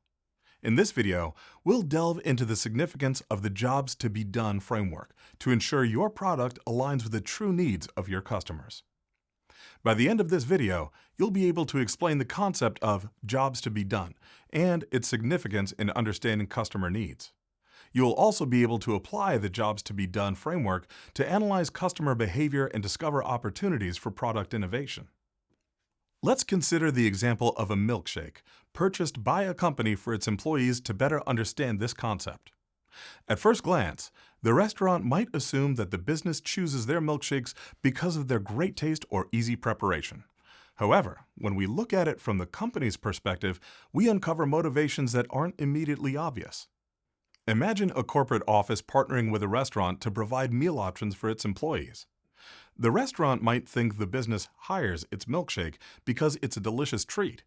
In this video, we'll delve into the significance of the Jobs to be Done framework to ensure your product aligns with the true needs of your customers. By the end of this video, you'll be able to explain the concept of jobs to be done and its significance in understanding customer needs. You'll also be able to apply the Jobs to be Done framework to analyze customer behavior and discover opportunities for product innovation. Let's consider the example of a milkshake purchased by a company for its employees to better understand this concept. At first glance, the restaurant might assume that the business chooses their milkshakes because of their great taste or easy preparation. However, when we look at it from the company's perspective, we uncover motivations that aren't immediately obvious. Imagine a corporate office partnering with a restaurant to provide meal options for its employees. The restaurant might think the business hires its milkshake because it's a delicious treat,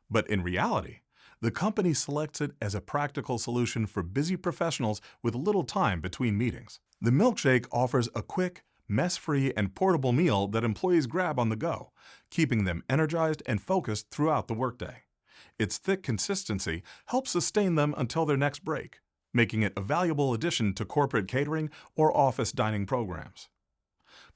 but in reality, the company selects it as a practical solution for busy professionals with little time between meetings. The milkshake offers a quick, mess-free, and portable meal that employees grab on the go, keeping them energized and focused throughout the workday. Its thick consistency helps sustain them until their next break, making it a valuable addition to corporate catering or office dining programs.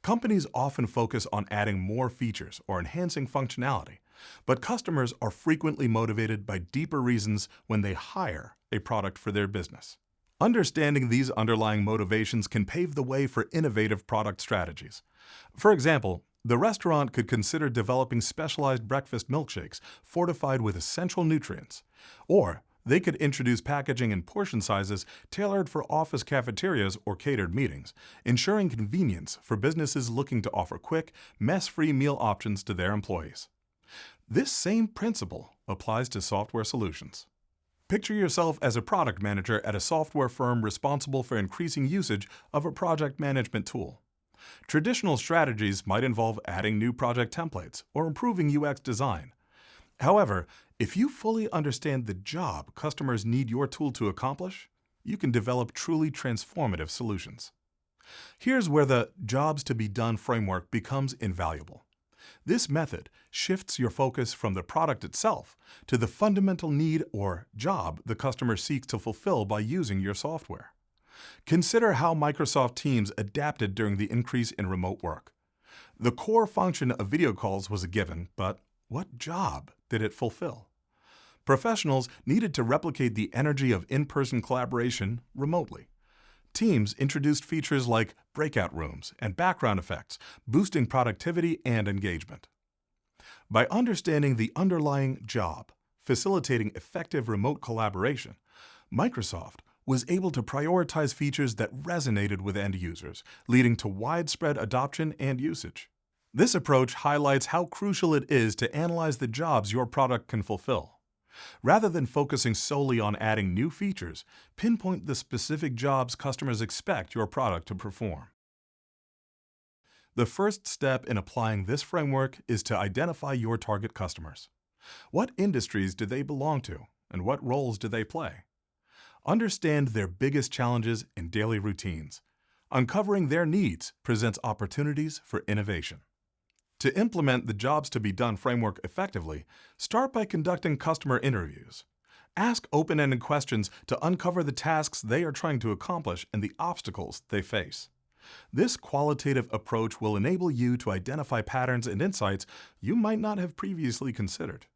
Companies often focus on adding more features or enhancing functionality, but customers are frequently motivated by deeper reasons when they hire a product for their business. Understanding these underlying motivations can pave the way for innovative product strategies. For example, the restaurant could consider developing specialized breakfast milkshakes fortified with essential nutrients, or they could introduce packaging and portion sizes tailored for office cafeterias or catered meetings, ensuring convenience for businesses looking to offer quick, mess-free meal options to their employees. This same principle applies to software solutions. Picture yourself as a product manager at a software firm responsible for increasing usage of a project management tool. Traditional strategies might involve adding new project templates or improving UX design. However, if you fully understand the job customers need your tool to accomplish, you can develop truly transformative solutions. Here's where the jobs to be done framework becomes invaluable. This method shifts your focus from the product itself to the fundamental need or job the customer seeks to fulfill by using your software. Consider how Microsoft Teams adapted during the increase in remote work. The core function of video calls was a given, but what job did it fulfill? Professionals needed to replicate the energy of in-person collaboration remotely. Teams introduced features like breakout rooms and background effects, boosting productivity and engagement. By understanding the underlying job, facilitating effective remote collaboration, Microsoft was able to prioritize features that resonated with end users, leading to widespread adoption and usage. This approach highlights how crucial it is to analyze the jobs your product can fulfill. Rather than focusing solely on adding new features, pinpoint the specific jobs customers expect your product to perform. The first step in applying this framework is to identify your target customers. What industries do they belong to, and what roles do they play? Understand their biggest challenges and daily routines. Uncovering their needs presents opportunities for innovation. To implement the jobs to be done framework effectively, start by conducting customer interviews. Ask open-ended questions to uncover the tasks they are trying to accomplish and the obstacles they face. This qualitative approach will enable you to identify patterns and insights you might not have previously considered.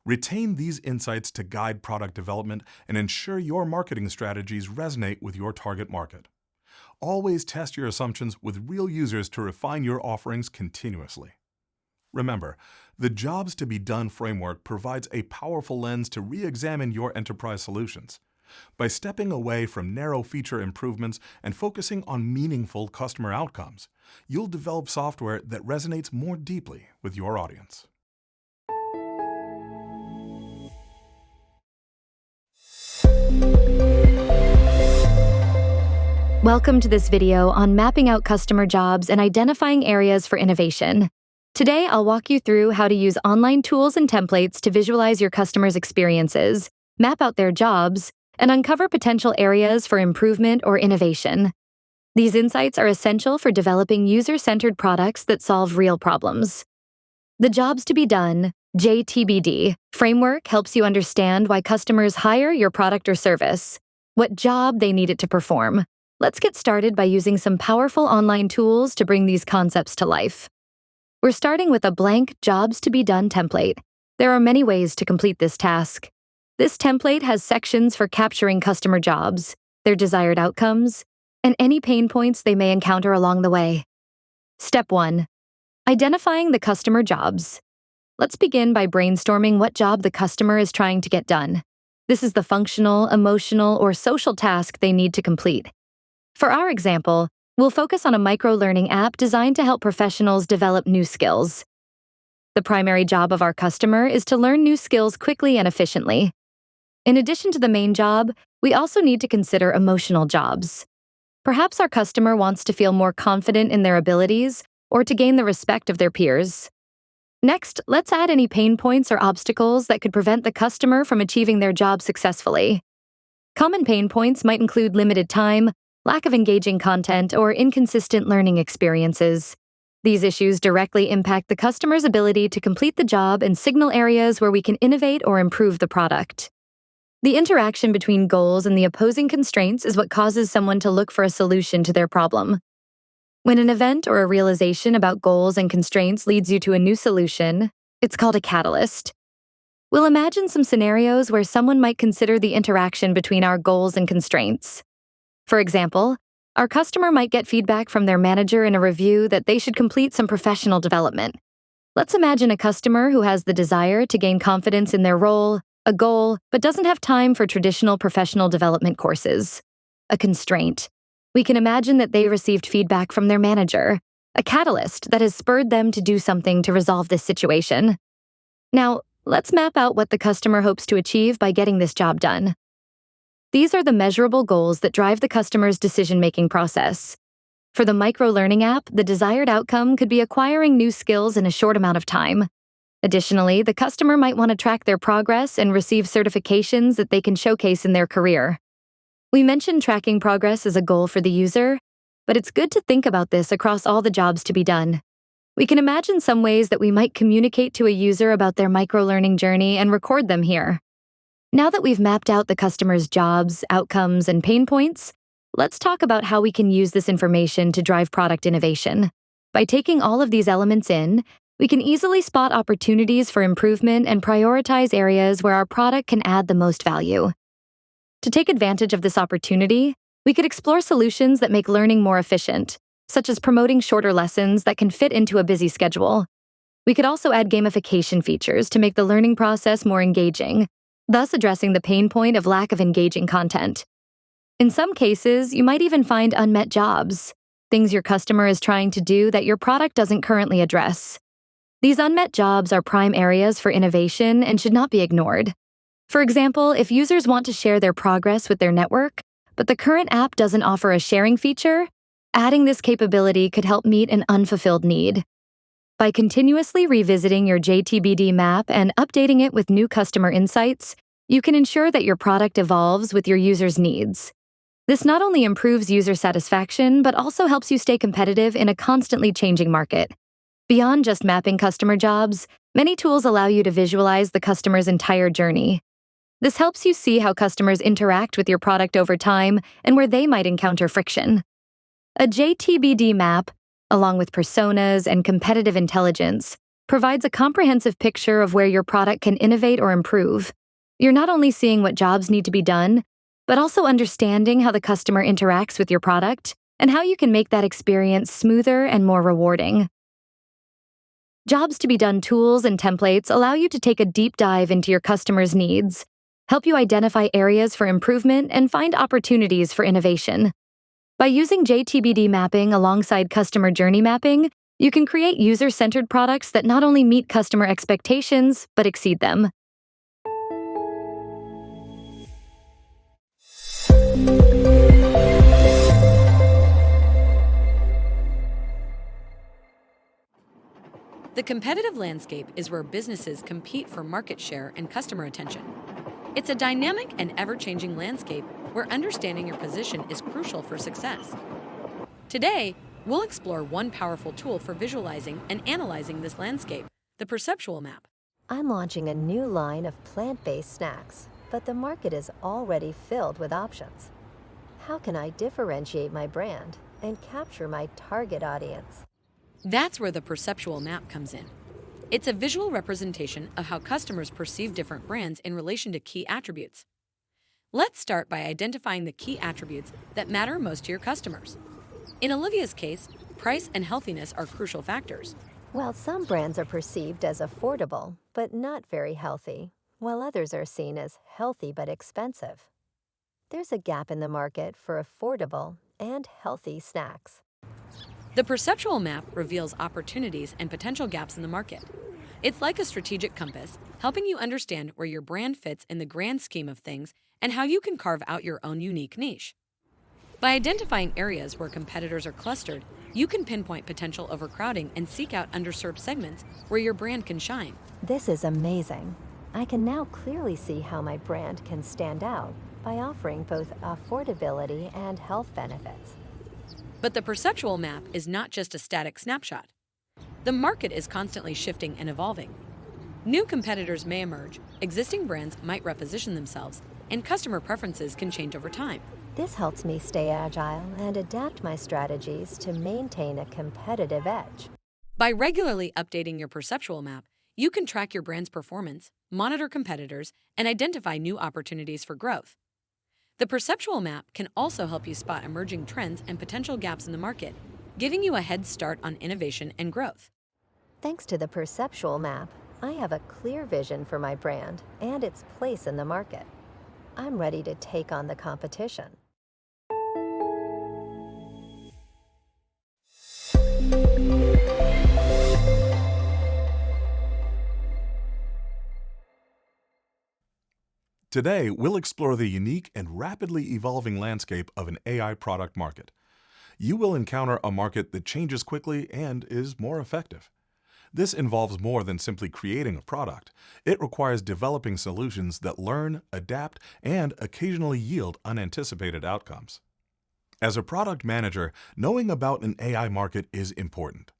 Retain these insights to guide product development and ensure your marketing strategies resonate with your target market. Always test your assumptions with real users to refine your offerings continuously. Remember, the Jobs to be Done framework provides a powerful lens to re-examine your enterprise solutions. By stepping away from narrow feature improvements and focusing on meaningful customer outcomes, you'll develop software that resonates more deeply with your audience. Welcome to this video on mapping out customer jobs and identifying areas for innovation. Today, I'll walk you through how to use online tools and templates to visualize your customers' experiences, map out their jobs, and uncover potential areas for improvement or innovation. These insights are essential for developing user-centered products that solve real problems. The Jobs to be Done, JTBD, framework helps you understand why customers hire your product or service, what job they need it to perform. Let's get started by using some powerful online tools to bring these concepts to life. We're starting with a blank Jobs to be Done template. There are many ways to complete this task. This template has sections for capturing customer jobs, their desired outcomes, and any pain points they may encounter along the way. Step 1. Identifying the customer jobs. Let's begin by brainstorming what job the customer is trying to get done. This is the functional, emotional, or social task they need to complete. For our example, we'll focus on a micro-learning app designed to help professionals develop new skills. The primary job of our customer is to learn new skills quickly and efficiently. In addition to the main job, we also need to consider emotional jobs. Perhaps our customer wants to feel more confident in their abilities or to gain the respect of their peers. Next, let's add any pain points or obstacles that could prevent the customer from achieving their job successfully. Common pain points might include limited time, lack of engaging content, or inconsistent learning experiences. These issues directly impact the customer's ability to complete the job and signal areas where we can innovate or improve the product. The interaction between goals and the opposing constraints is what causes someone to look for a solution to their problem. When an event or a realization about goals and constraints leads you to a new solution, it's called a catalyst. We'll imagine some scenarios where someone might consider the interaction between our goals and constraints. For example, our customer might get feedback from their manager in a review that they should complete some professional development. Let's imagine a customer who has the desire to gain confidence in their role, a goal, but doesn't have time for traditional professional development courses. A constraint. We can imagine that they received feedback from their manager, a catalyst that has spurred them to do something to resolve this situation. Now, let's map out what the customer hopes to achieve by getting this job done. These are the measurable goals that drive the customer's decision-making process. For the micro-learning app, the desired outcome could be acquiring new skills in a short amount of time. Additionally, the customer might want to track their progress and receive certifications that they can showcase in their career. We mentioned tracking progress as a goal for the user, but it's good to think about this across all the jobs to be done. We can imagine some ways that we might communicate to a user about their micro-learning journey and record them here. Now that we've mapped out the customer's jobs, outcomes, and pain points, let's talk about how we can use this information to drive product innovation. By taking all of these elements in, we can easily spot opportunities for improvement and prioritize areas where our product can add the most value. To take advantage of this opportunity, we could explore solutions that make learning more efficient, such as promoting shorter lessons that can fit into a busy schedule. We could also add gamification features to make the learning process more engaging, thus addressing the pain point of lack of engaging content. In some cases, you might even find unmet jobs, things your customer is trying to do that your product doesn't currently address. These unmet jobs are prime areas for innovation and should not be ignored. For example, if users want to share their progress with their network, but the current app doesn't offer a sharing feature, adding this capability could help meet an unfulfilled need. By continuously revisiting your JTBD map and updating it with new customer insights, you can ensure that your product evolves with your users' needs. This not only improves user satisfaction, but also helps you stay competitive in a constantly changing market. Beyond just mapping customer jobs, many tools allow you to visualize the customer's entire journey. This helps you see how customers interact with your product over time and where they might encounter friction. A JTBD map, along with personas and competitive intelligence, provides a comprehensive picture of where your product can innovate or improve. You're not only seeing what jobs need to be done, but also understanding how the customer interacts with your product and how you can make that experience smoother and more rewarding. Jobs to be done tools and templates allow you to take a deep dive into your customer's needs, help you identify areas for improvement, and find opportunities for innovation. By using JTBD mapping alongside customer journey mapping, you can create user-centered products that not only meet customer expectations, but exceed them. The competitive landscape is where businesses compete for market share and customer attention. It's a dynamic and ever-changing landscape where understanding your position is crucial for success. Today, we'll explore one powerful tool for visualizing and analyzing this landscape, the perceptual map. I'm launching a new line of plant-based snacks, but the market is already filled with options. How can I differentiate my brand and capture my target audience? That's where the perceptual map comes in. It's a visual representation of how customers perceive different brands in relation to key attributes. Let's start by identifying the key attributes that matter most to your customers. In Olivia's case, price and healthiness are crucial factors. While some brands are perceived as affordable, but not very healthy, while others are seen as healthy but expensive. There's a gap in the market for affordable and healthy snacks. The perceptual map reveals opportunities and potential gaps in the market. It's like a strategic compass, helping you understand where your brand fits in the grand scheme of things and how you can carve out your own unique niche. By identifying areas where competitors are clustered, you can pinpoint potential overcrowding and seek out underserved segments where your brand can shine. This is amazing. I can now clearly see how my brand can stand out by offering both affordability and health benefits. But the perceptual map is not just a static snapshot. The market is constantly shifting and evolving. New competitors may emerge, existing brands might reposition themselves, and customer preferences can change over time. This helps me stay agile and adapt my strategies to maintain a competitive edge. By regularly updating your perceptual map, you can track your brand's performance, monitor competitors, and identify new opportunities for growth. The perceptual map can also help you spot emerging trends and potential gaps in the market, giving you a head start on innovation and growth. Thanks to the perceptual map, I have a clear vision for my brand and its place in the market. I'm ready to take on the competition. Today, we'll explore the unique and rapidly evolving landscape of an AI product market. You will encounter a market that changes quickly and is more effective. This involves more than simply creating a product. It requires developing solutions that learn, adapt, and occasionally yield unanticipated outcomes. As a product manager, knowing about an AI market is important.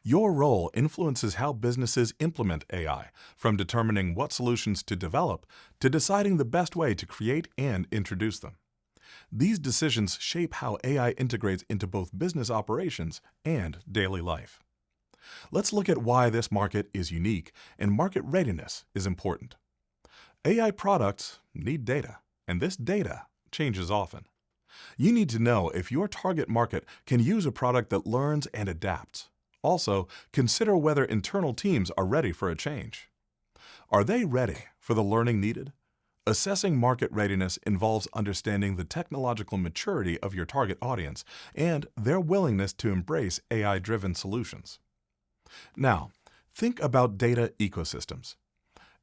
Your role influences how businesses implement AI, from determining what solutions to develop to deciding the best way to create and introduce them. These decisions shape how AI integrates into both business operations and daily life. Let's look at why this market is unique and market readiness is important. AI products need data, and this data changes often. You need to know if your target market can use a product that learns and adapts. Also, consider whether internal teams are ready for a change. Are they ready for the learning needed? Assessing market readiness involves understanding the technological maturity of your target audience and their willingness to embrace AI-driven solutions. Now, think about data ecosystems.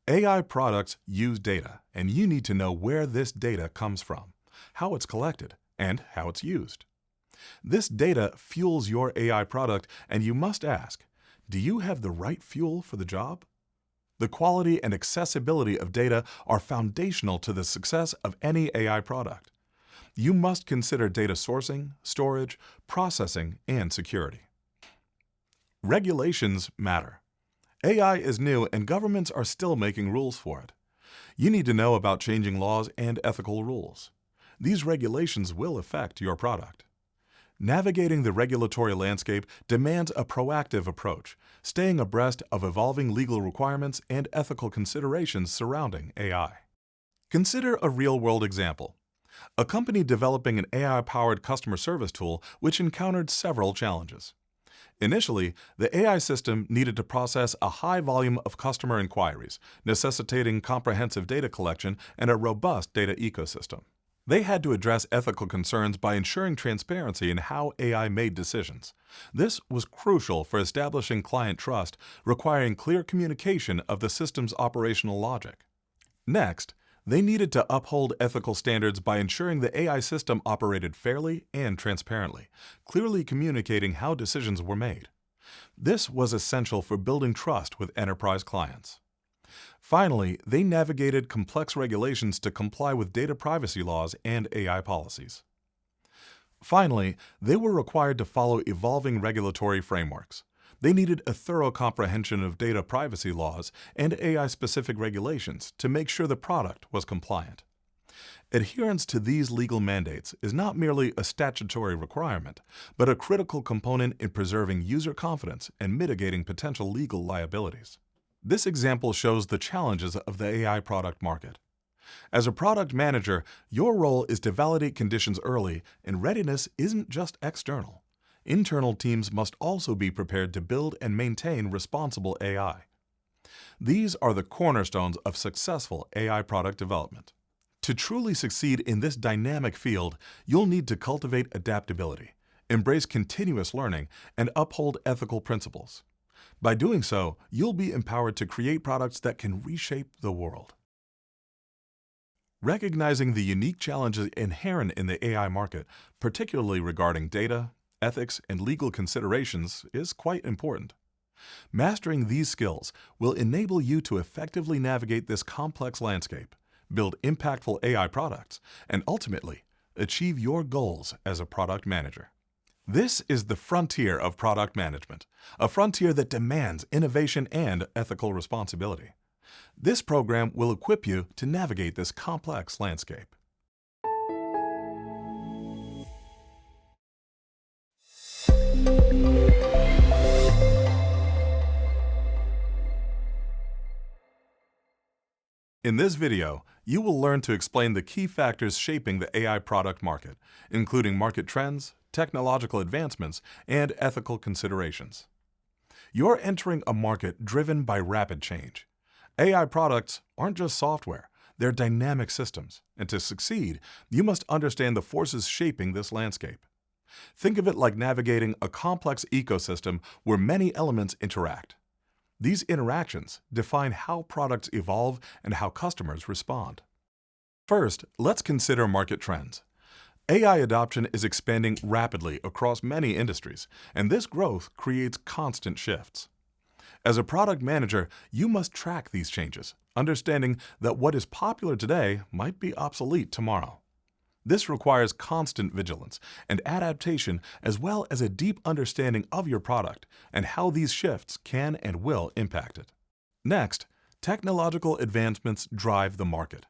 AI products use data, and you need to know where this data comes from, how it's collected, and how it's used. This data fuels your AI product, and you must ask, do you have the right fuel for the job? The quality and accessibility of data are foundational to the success of any AI product. You must consider data sourcing, storage, processing, and security. Regulations matter. AI is new and governments are still making rules for it. You need to know about changing laws and ethical rules. These regulations will affect your product. Navigating the regulatory landscape demands a proactive approach, staying abreast of evolving legal requirements and ethical considerations surrounding AI. Consider a real-world example. A company developing an AI-powered customer service tool which encountered several challenges. Initially, the AI system needed to process a high volume of customer inquiries, necessitating comprehensive data collection and a robust data ecosystem. They had to address ethical concerns by ensuring transparency in how AI made decisions. This was crucial for establishing client trust, requiring clear communication of the system's operational logic. Next, they needed to uphold ethical standards by ensuring the AI system operated fairly and transparently, clearly communicating how decisions were made. This was essential for building trust with enterprise clients. Finally, they navigated complex regulations to comply with data privacy laws and AI policies. Finally, they were required to follow evolving regulatory frameworks. They needed a thorough comprehension of data privacy laws and AI-specific regulations to make sure the product was compliant. Adherence to these legal mandates is not merely a statutory requirement, but a critical component in preserving user confidence and mitigating potential legal liabilities. This example shows the challenges of the AI product market. As a product manager, your role is to validate conditions early, and readiness isn't just external. Internal teams must also be prepared to build and maintain responsible AI. These are the cornerstones of successful AI product development. To truly succeed in this dynamic field, you'll need to cultivate adaptability. embrace continuous learning, and uphold ethical principles. By doing so, you'll be empowered to create products that can reshape the world. Recognizing the unique challenges inherent in the AI market, particularly regarding data, ethics, and legal considerations, is quite important. Mastering these skills will enable you to effectively navigate this complex landscape, build impactful AI products, and ultimately achieve your goals as a product manager. This is the frontier of product management, a frontier that demands innovation and ethical responsibility. This program will equip you to navigate this complex landscape. In this video, you will learn to explain the key factors shaping the AI product market, including market trends, technological advancements, and ethical considerations. You're entering a market driven by rapid change. AI products aren't just software, they're dynamic systems, and to succeed, you must understand the forces shaping this landscape. Think of it like navigating a complex ecosystem where many elements interact. These interactions define how products evolve and how customers respond. First, let's consider market trends. AI adoption is expanding rapidly across many industries, and this growth creates constant shifts. As a product manager, you must track these changes, understanding that what is popular today might be obsolete tomorrow. This requires constant vigilance and adaptation, as well as a deep understanding of your product and how these shifts can and will impact it. Next, technological advancements drive the market.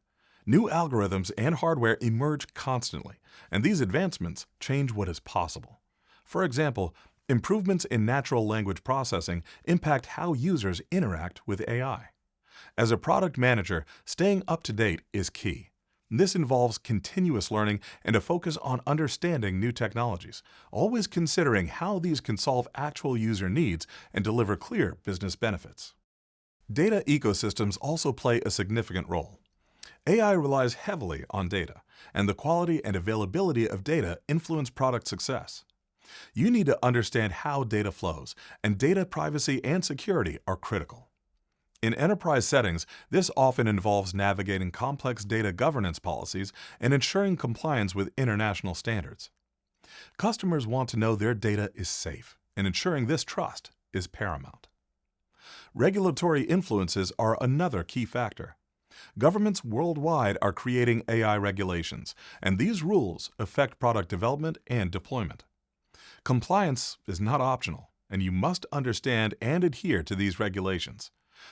New algorithms and hardware emerge constantly, and these advancements change what is possible. For example, improvements in natural language processing impact how users interact with AI. As a product manager, staying up to date is key. This involves continuous learning and a focus on understanding new technologies, always considering how these can solve actual user needs and deliver clear business benefits. Data ecosystems also play a significant role. AI relies heavily on data, and the quality and availability of data influence product success. You need to understand how data flows, and data privacy and security are critical. In enterprise settings, this often involves navigating complex data governance policies and ensuring compliance with international standards. Customers want to know their data is safe, and ensuring this trust is paramount. Regulatory influences are another key factor. Governments worldwide are creating AI regulations, and these rules affect product development and deployment. Compliance is not optional, and you must understand and adhere to these regulations.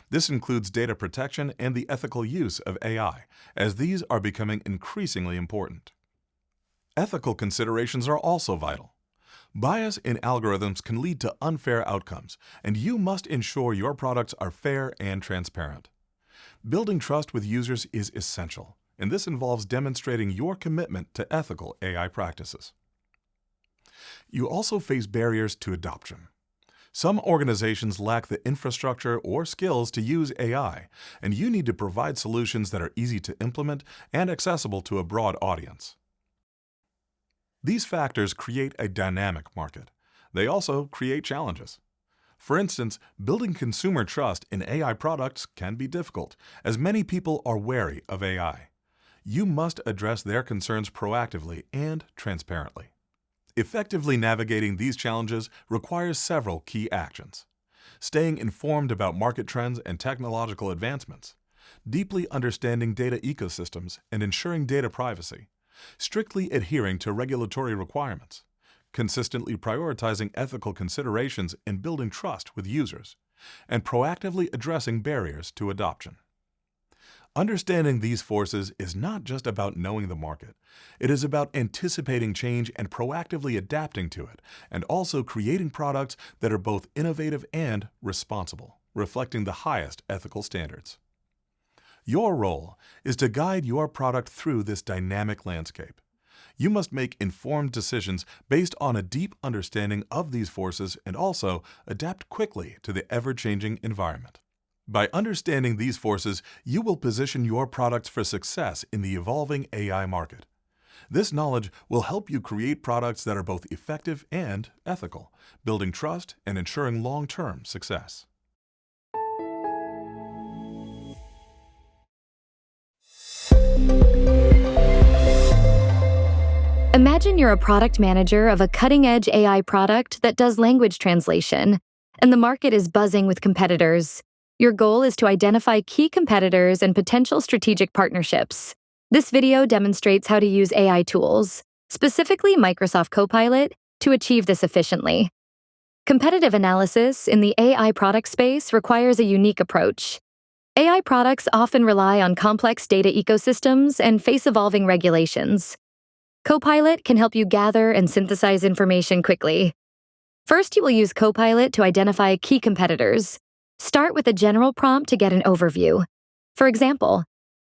This includes data protection and the ethical use of AI, as these are becoming increasingly important. Ethical considerations are also vital. Bias in algorithms can lead to unfair outcomes, and you must ensure your products are fair and transparent. Building trust with users is essential, and this involves demonstrating your commitment to ethical AI practices. You also face barriers to adoption. Some organizations lack the infrastructure or skills to use AI, and you need to provide solutions that are easy to implement and accessible to a broad audience. These factors create a dynamic market. They also create challenges. For instance, building consumer trust in AI products can be difficult, as many people are wary of AI. You must address their concerns proactively and transparently. Effectively navigating these challenges requires several key actions. Staying informed about market trends and technological advancements, deeply understanding data ecosystems and ensuring data privacy, strictly adhering to regulatory requirements, consistently prioritizing ethical considerations and building trust with users, and proactively addressing barriers to adoption. Understanding these forces is not just about knowing the market. It is about anticipating change and proactively adapting to it, and also creating products that are both innovative and responsible, reflecting the highest ethical standards. Your role is to guide your product through this dynamic landscape. You must make informed decisions based on a deep understanding of these forces and also adapt quickly to the ever-changing environment. By understanding these forces, you will position your products for success in the evolving AI market. This knowledge will help you create products that are both effective and ethical, building trust and ensuring long-term success. Imagine you're a product manager of a cutting-edge AI product that does language translation, and the market is buzzing with competitors. Your goal is to identify key competitors and potential strategic partnerships. This video demonstrates how to use AI tools, specifically Microsoft Copilot, to achieve this efficiently. Competitive analysis in the AI product space requires a unique approach. AI products often rely on complex data ecosystems and face evolving regulations. Copilot can help you gather and synthesize information quickly. First, you will use Copilot to identify key competitors. Start with a general prompt to get an overview. For example,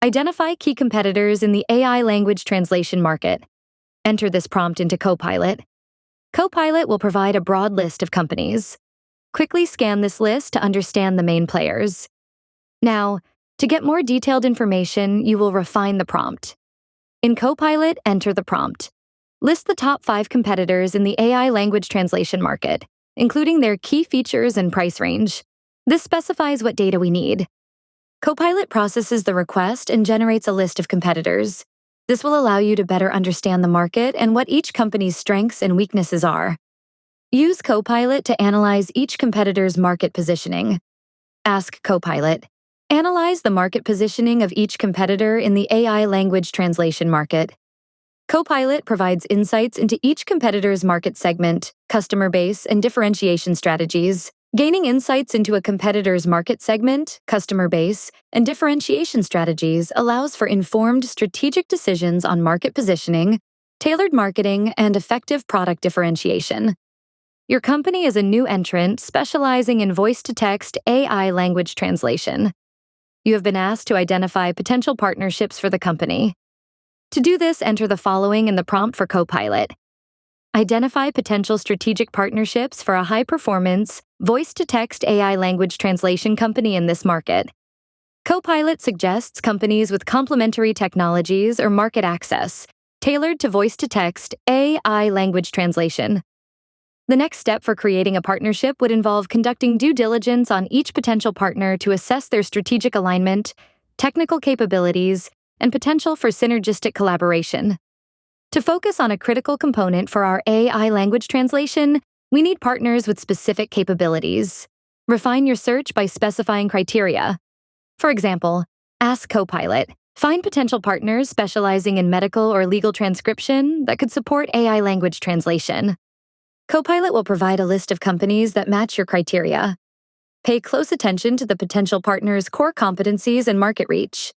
identify key competitors in the AI language translation market. Enter this prompt into Copilot. Copilot will provide a broad list of companies. Quickly scan this list to understand the main players. Now, to get more detailed information, you will refine the prompt. In Copilot, enter the prompt. List the top 5 competitors in the AI language translation market, including their key features and price range. This specifies what data we need. Copilot processes the request and generates a list of competitors. This will allow you to better understand the market and what each company's strengths and weaknesses are. Use Copilot to analyze each competitor's market positioning. Ask Copilot, analyze the market positioning of each competitor in the AI language translation market. Copilot provides insights into each competitor's market segment, customer base, and differentiation strategies. Gaining insights into a competitor's market segment, customer base, and differentiation strategies allows for informed strategic decisions on market positioning, tailored marketing, and effective product differentiation. Your company is a new entrant specializing in voice-to-text AI language translation. You have been asked to identify potential partnerships for the company. To do this, enter the following in the prompt for Copilot. Identify potential strategic partnerships for a high-performance, voice-to-text AI language translation company in this market. Copilot suggests companies with complementary technologies or market access, tailored to voice-to-text AI language translation. The next step for creating a partnership would involve conducting due diligence on each potential partner to assess their strategic alignment, technical capabilities, and potential for synergistic collaboration. To focus on a critical component for our AI language translation, we need partners with specific capabilities. Refine your search by specifying criteria. For example, ask Copilot, find potential partners specializing in medical or legal transcription that could support AI language translation. Copilot will provide a list of companies that match your criteria. Pay close attention to the potential partner's core competencies and market reach.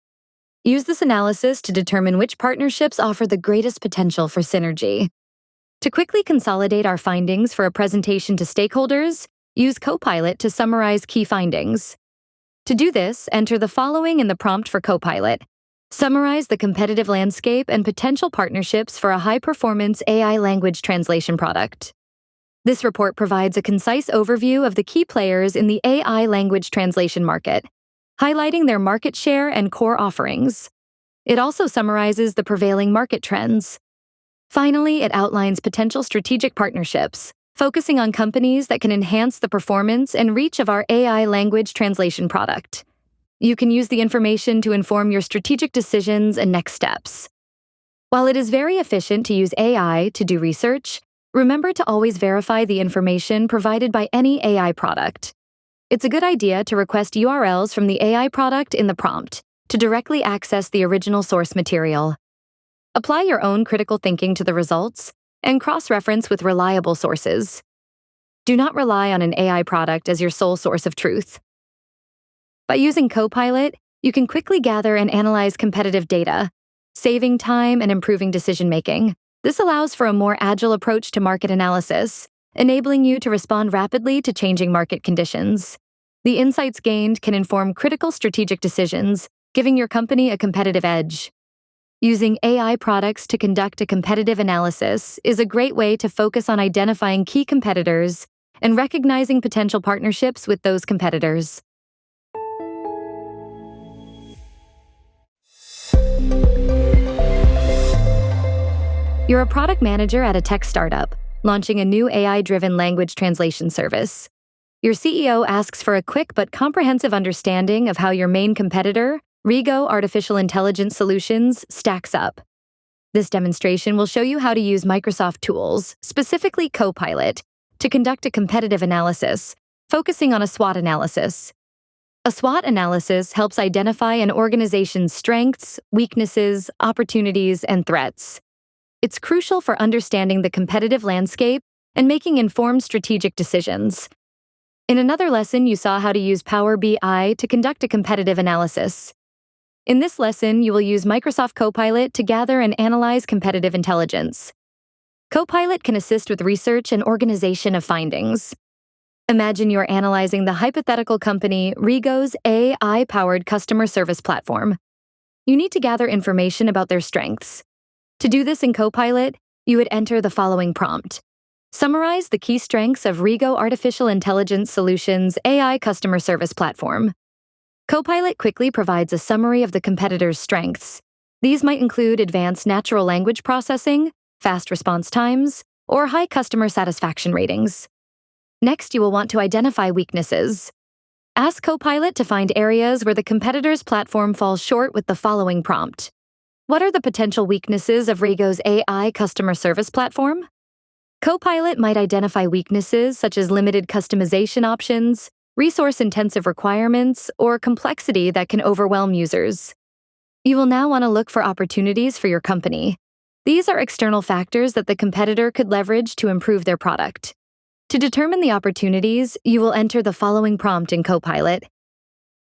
Use this analysis to determine which partnerships offer the greatest potential for synergy. To quickly consolidate our findings for a presentation to stakeholders, use Copilot to summarize key findings. To do this, enter the following in the prompt for Copilot. Summarize the competitive landscape and potential partnerships for a high-performance AI language translation product. This report provides a concise overview of the key players in the AI language translation market, highlighting their market share and core offerings. It also summarizes the prevailing market trends. Finally, it outlines potential strategic partnerships, focusing on companies that can enhance the performance and reach of our AI language translation product. You can use the information to inform your strategic decisions and next steps. While it is very efficient to use AI to do research, remember to always verify the information provided by any AI product. It's a good idea to request URLs from the AI product in the prompt to directly access the original source material. Apply your own critical thinking to the results and cross-reference with reliable sources. Do not rely on an AI product as your sole source of truth. By using Copilot, you can quickly gather and analyze competitive data, saving time and improving decision-making. This allows for a more agile approach to market analysis, enabling you to respond rapidly to changing market conditions. The insights gained can inform critical strategic decisions, giving your company a competitive edge. Using AI products to conduct a competitive analysis is a great way to focus on identifying key competitors and recognizing potential partnerships with those competitors. You're a product manager at a tech startup, launching a new AI-driven language translation service. Your CEO asks for a quick but comprehensive understanding of how your main competitor, Rigo Artificial Intelligence Solutions, stacks up. This demonstration will show you how to use Microsoft tools, specifically Copilot, to conduct a competitive analysis, focusing on a SWOT analysis. A SWOT analysis helps identify an organization's strengths, weaknesses, opportunities, and threats. It's crucial for understanding the competitive landscape and making informed strategic decisions. In another lesson, you saw how to use Power BI to conduct a competitive analysis. In this lesson, you will use Microsoft Copilot to gather and analyze competitive intelligence. Copilot can assist with research and organization of findings. Imagine you're analyzing the hypothetical company Rigo's AI-powered customer service platform. You need to gather information about their strengths. To do this in Copilot, you would enter the following prompt. Summarize the key strengths of Rigo Artificial Intelligence Solutions' AI customer service platform. Copilot quickly provides a summary of the competitor's strengths. These might include advanced natural language processing, fast response times, or high customer satisfaction ratings. Next, you will want to identify weaknesses. Ask Copilot to find areas where the competitor's platform falls short with the following prompt. What are the potential weaknesses of Rigo's AI customer service platform? Copilot might identify weaknesses such as limited customization options, resource-intensive requirements, or complexity that can overwhelm users. You will now want to look for opportunities for your company. These are external factors that the competitor could leverage to improve their product. To determine the opportunities, you will enter the following prompt in Copilot.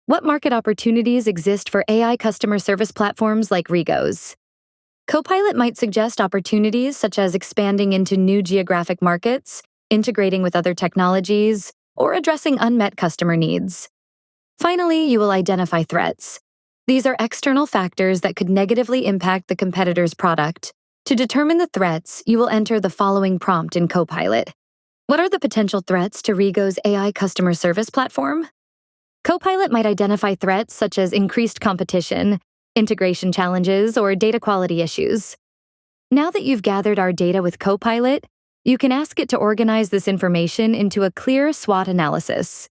What market opportunities exist for AI customer service platforms like Rigo's? Copilot might suggest opportunities such as expanding into new geographic markets, integrating with other technologies, or addressing unmet customer needs. Finally, you will identify threats. These are external factors that could negatively impact the competitor's product. To determine the threats, you will enter the following prompt in Copilot. What are the potential threats to Rigo's AI customer service platform? Copilot might identify threats such as increased competition, integration challenges, or data quality issues. Now that you've gathered our data with Copilot, you can ask it to organize this information into a clear SWOT analysis.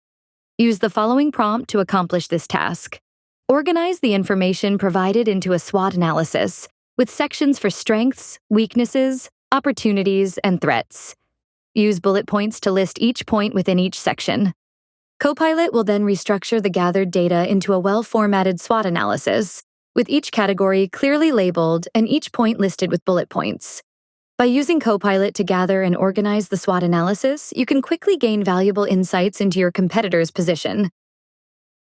Use the following prompt to accomplish this task. Organize the information provided into a SWOT analysis, with sections for strengths, weaknesses, opportunities, and threats. Use bullet points to list each point within each section. Copilot will then restructure the gathered data into a well-formatted SWOT analysis, with each category clearly labeled and each point listed with bullet points. By using Copilot to gather and organize the SWOT analysis, you can quickly gain valuable insights into your competitor's position.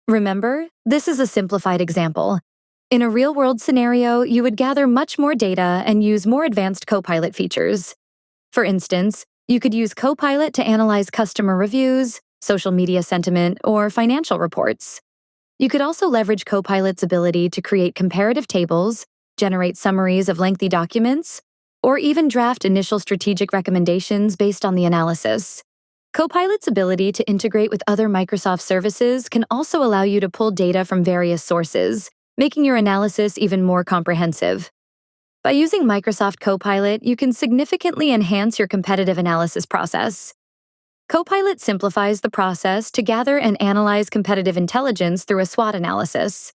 Remember, this is a simplified example. In a real-world scenario, you would gather much more data and use more advanced Copilot features. For instance, you could use Copilot to analyze customer reviews, social media sentiment, or financial reports. You could also leverage Copilot's ability to create comparative tables, generate summaries of lengthy documents, or even draft initial strategic recommendations based on the analysis. Copilot's ability to integrate with other Microsoft services can also allow you to pull data from various sources, making your analysis even more comprehensive. By using Microsoft Copilot, you can significantly enhance your competitive analysis process. Copilot simplifies the process to gather and analyze competitive intelligence through a SWOT analysis.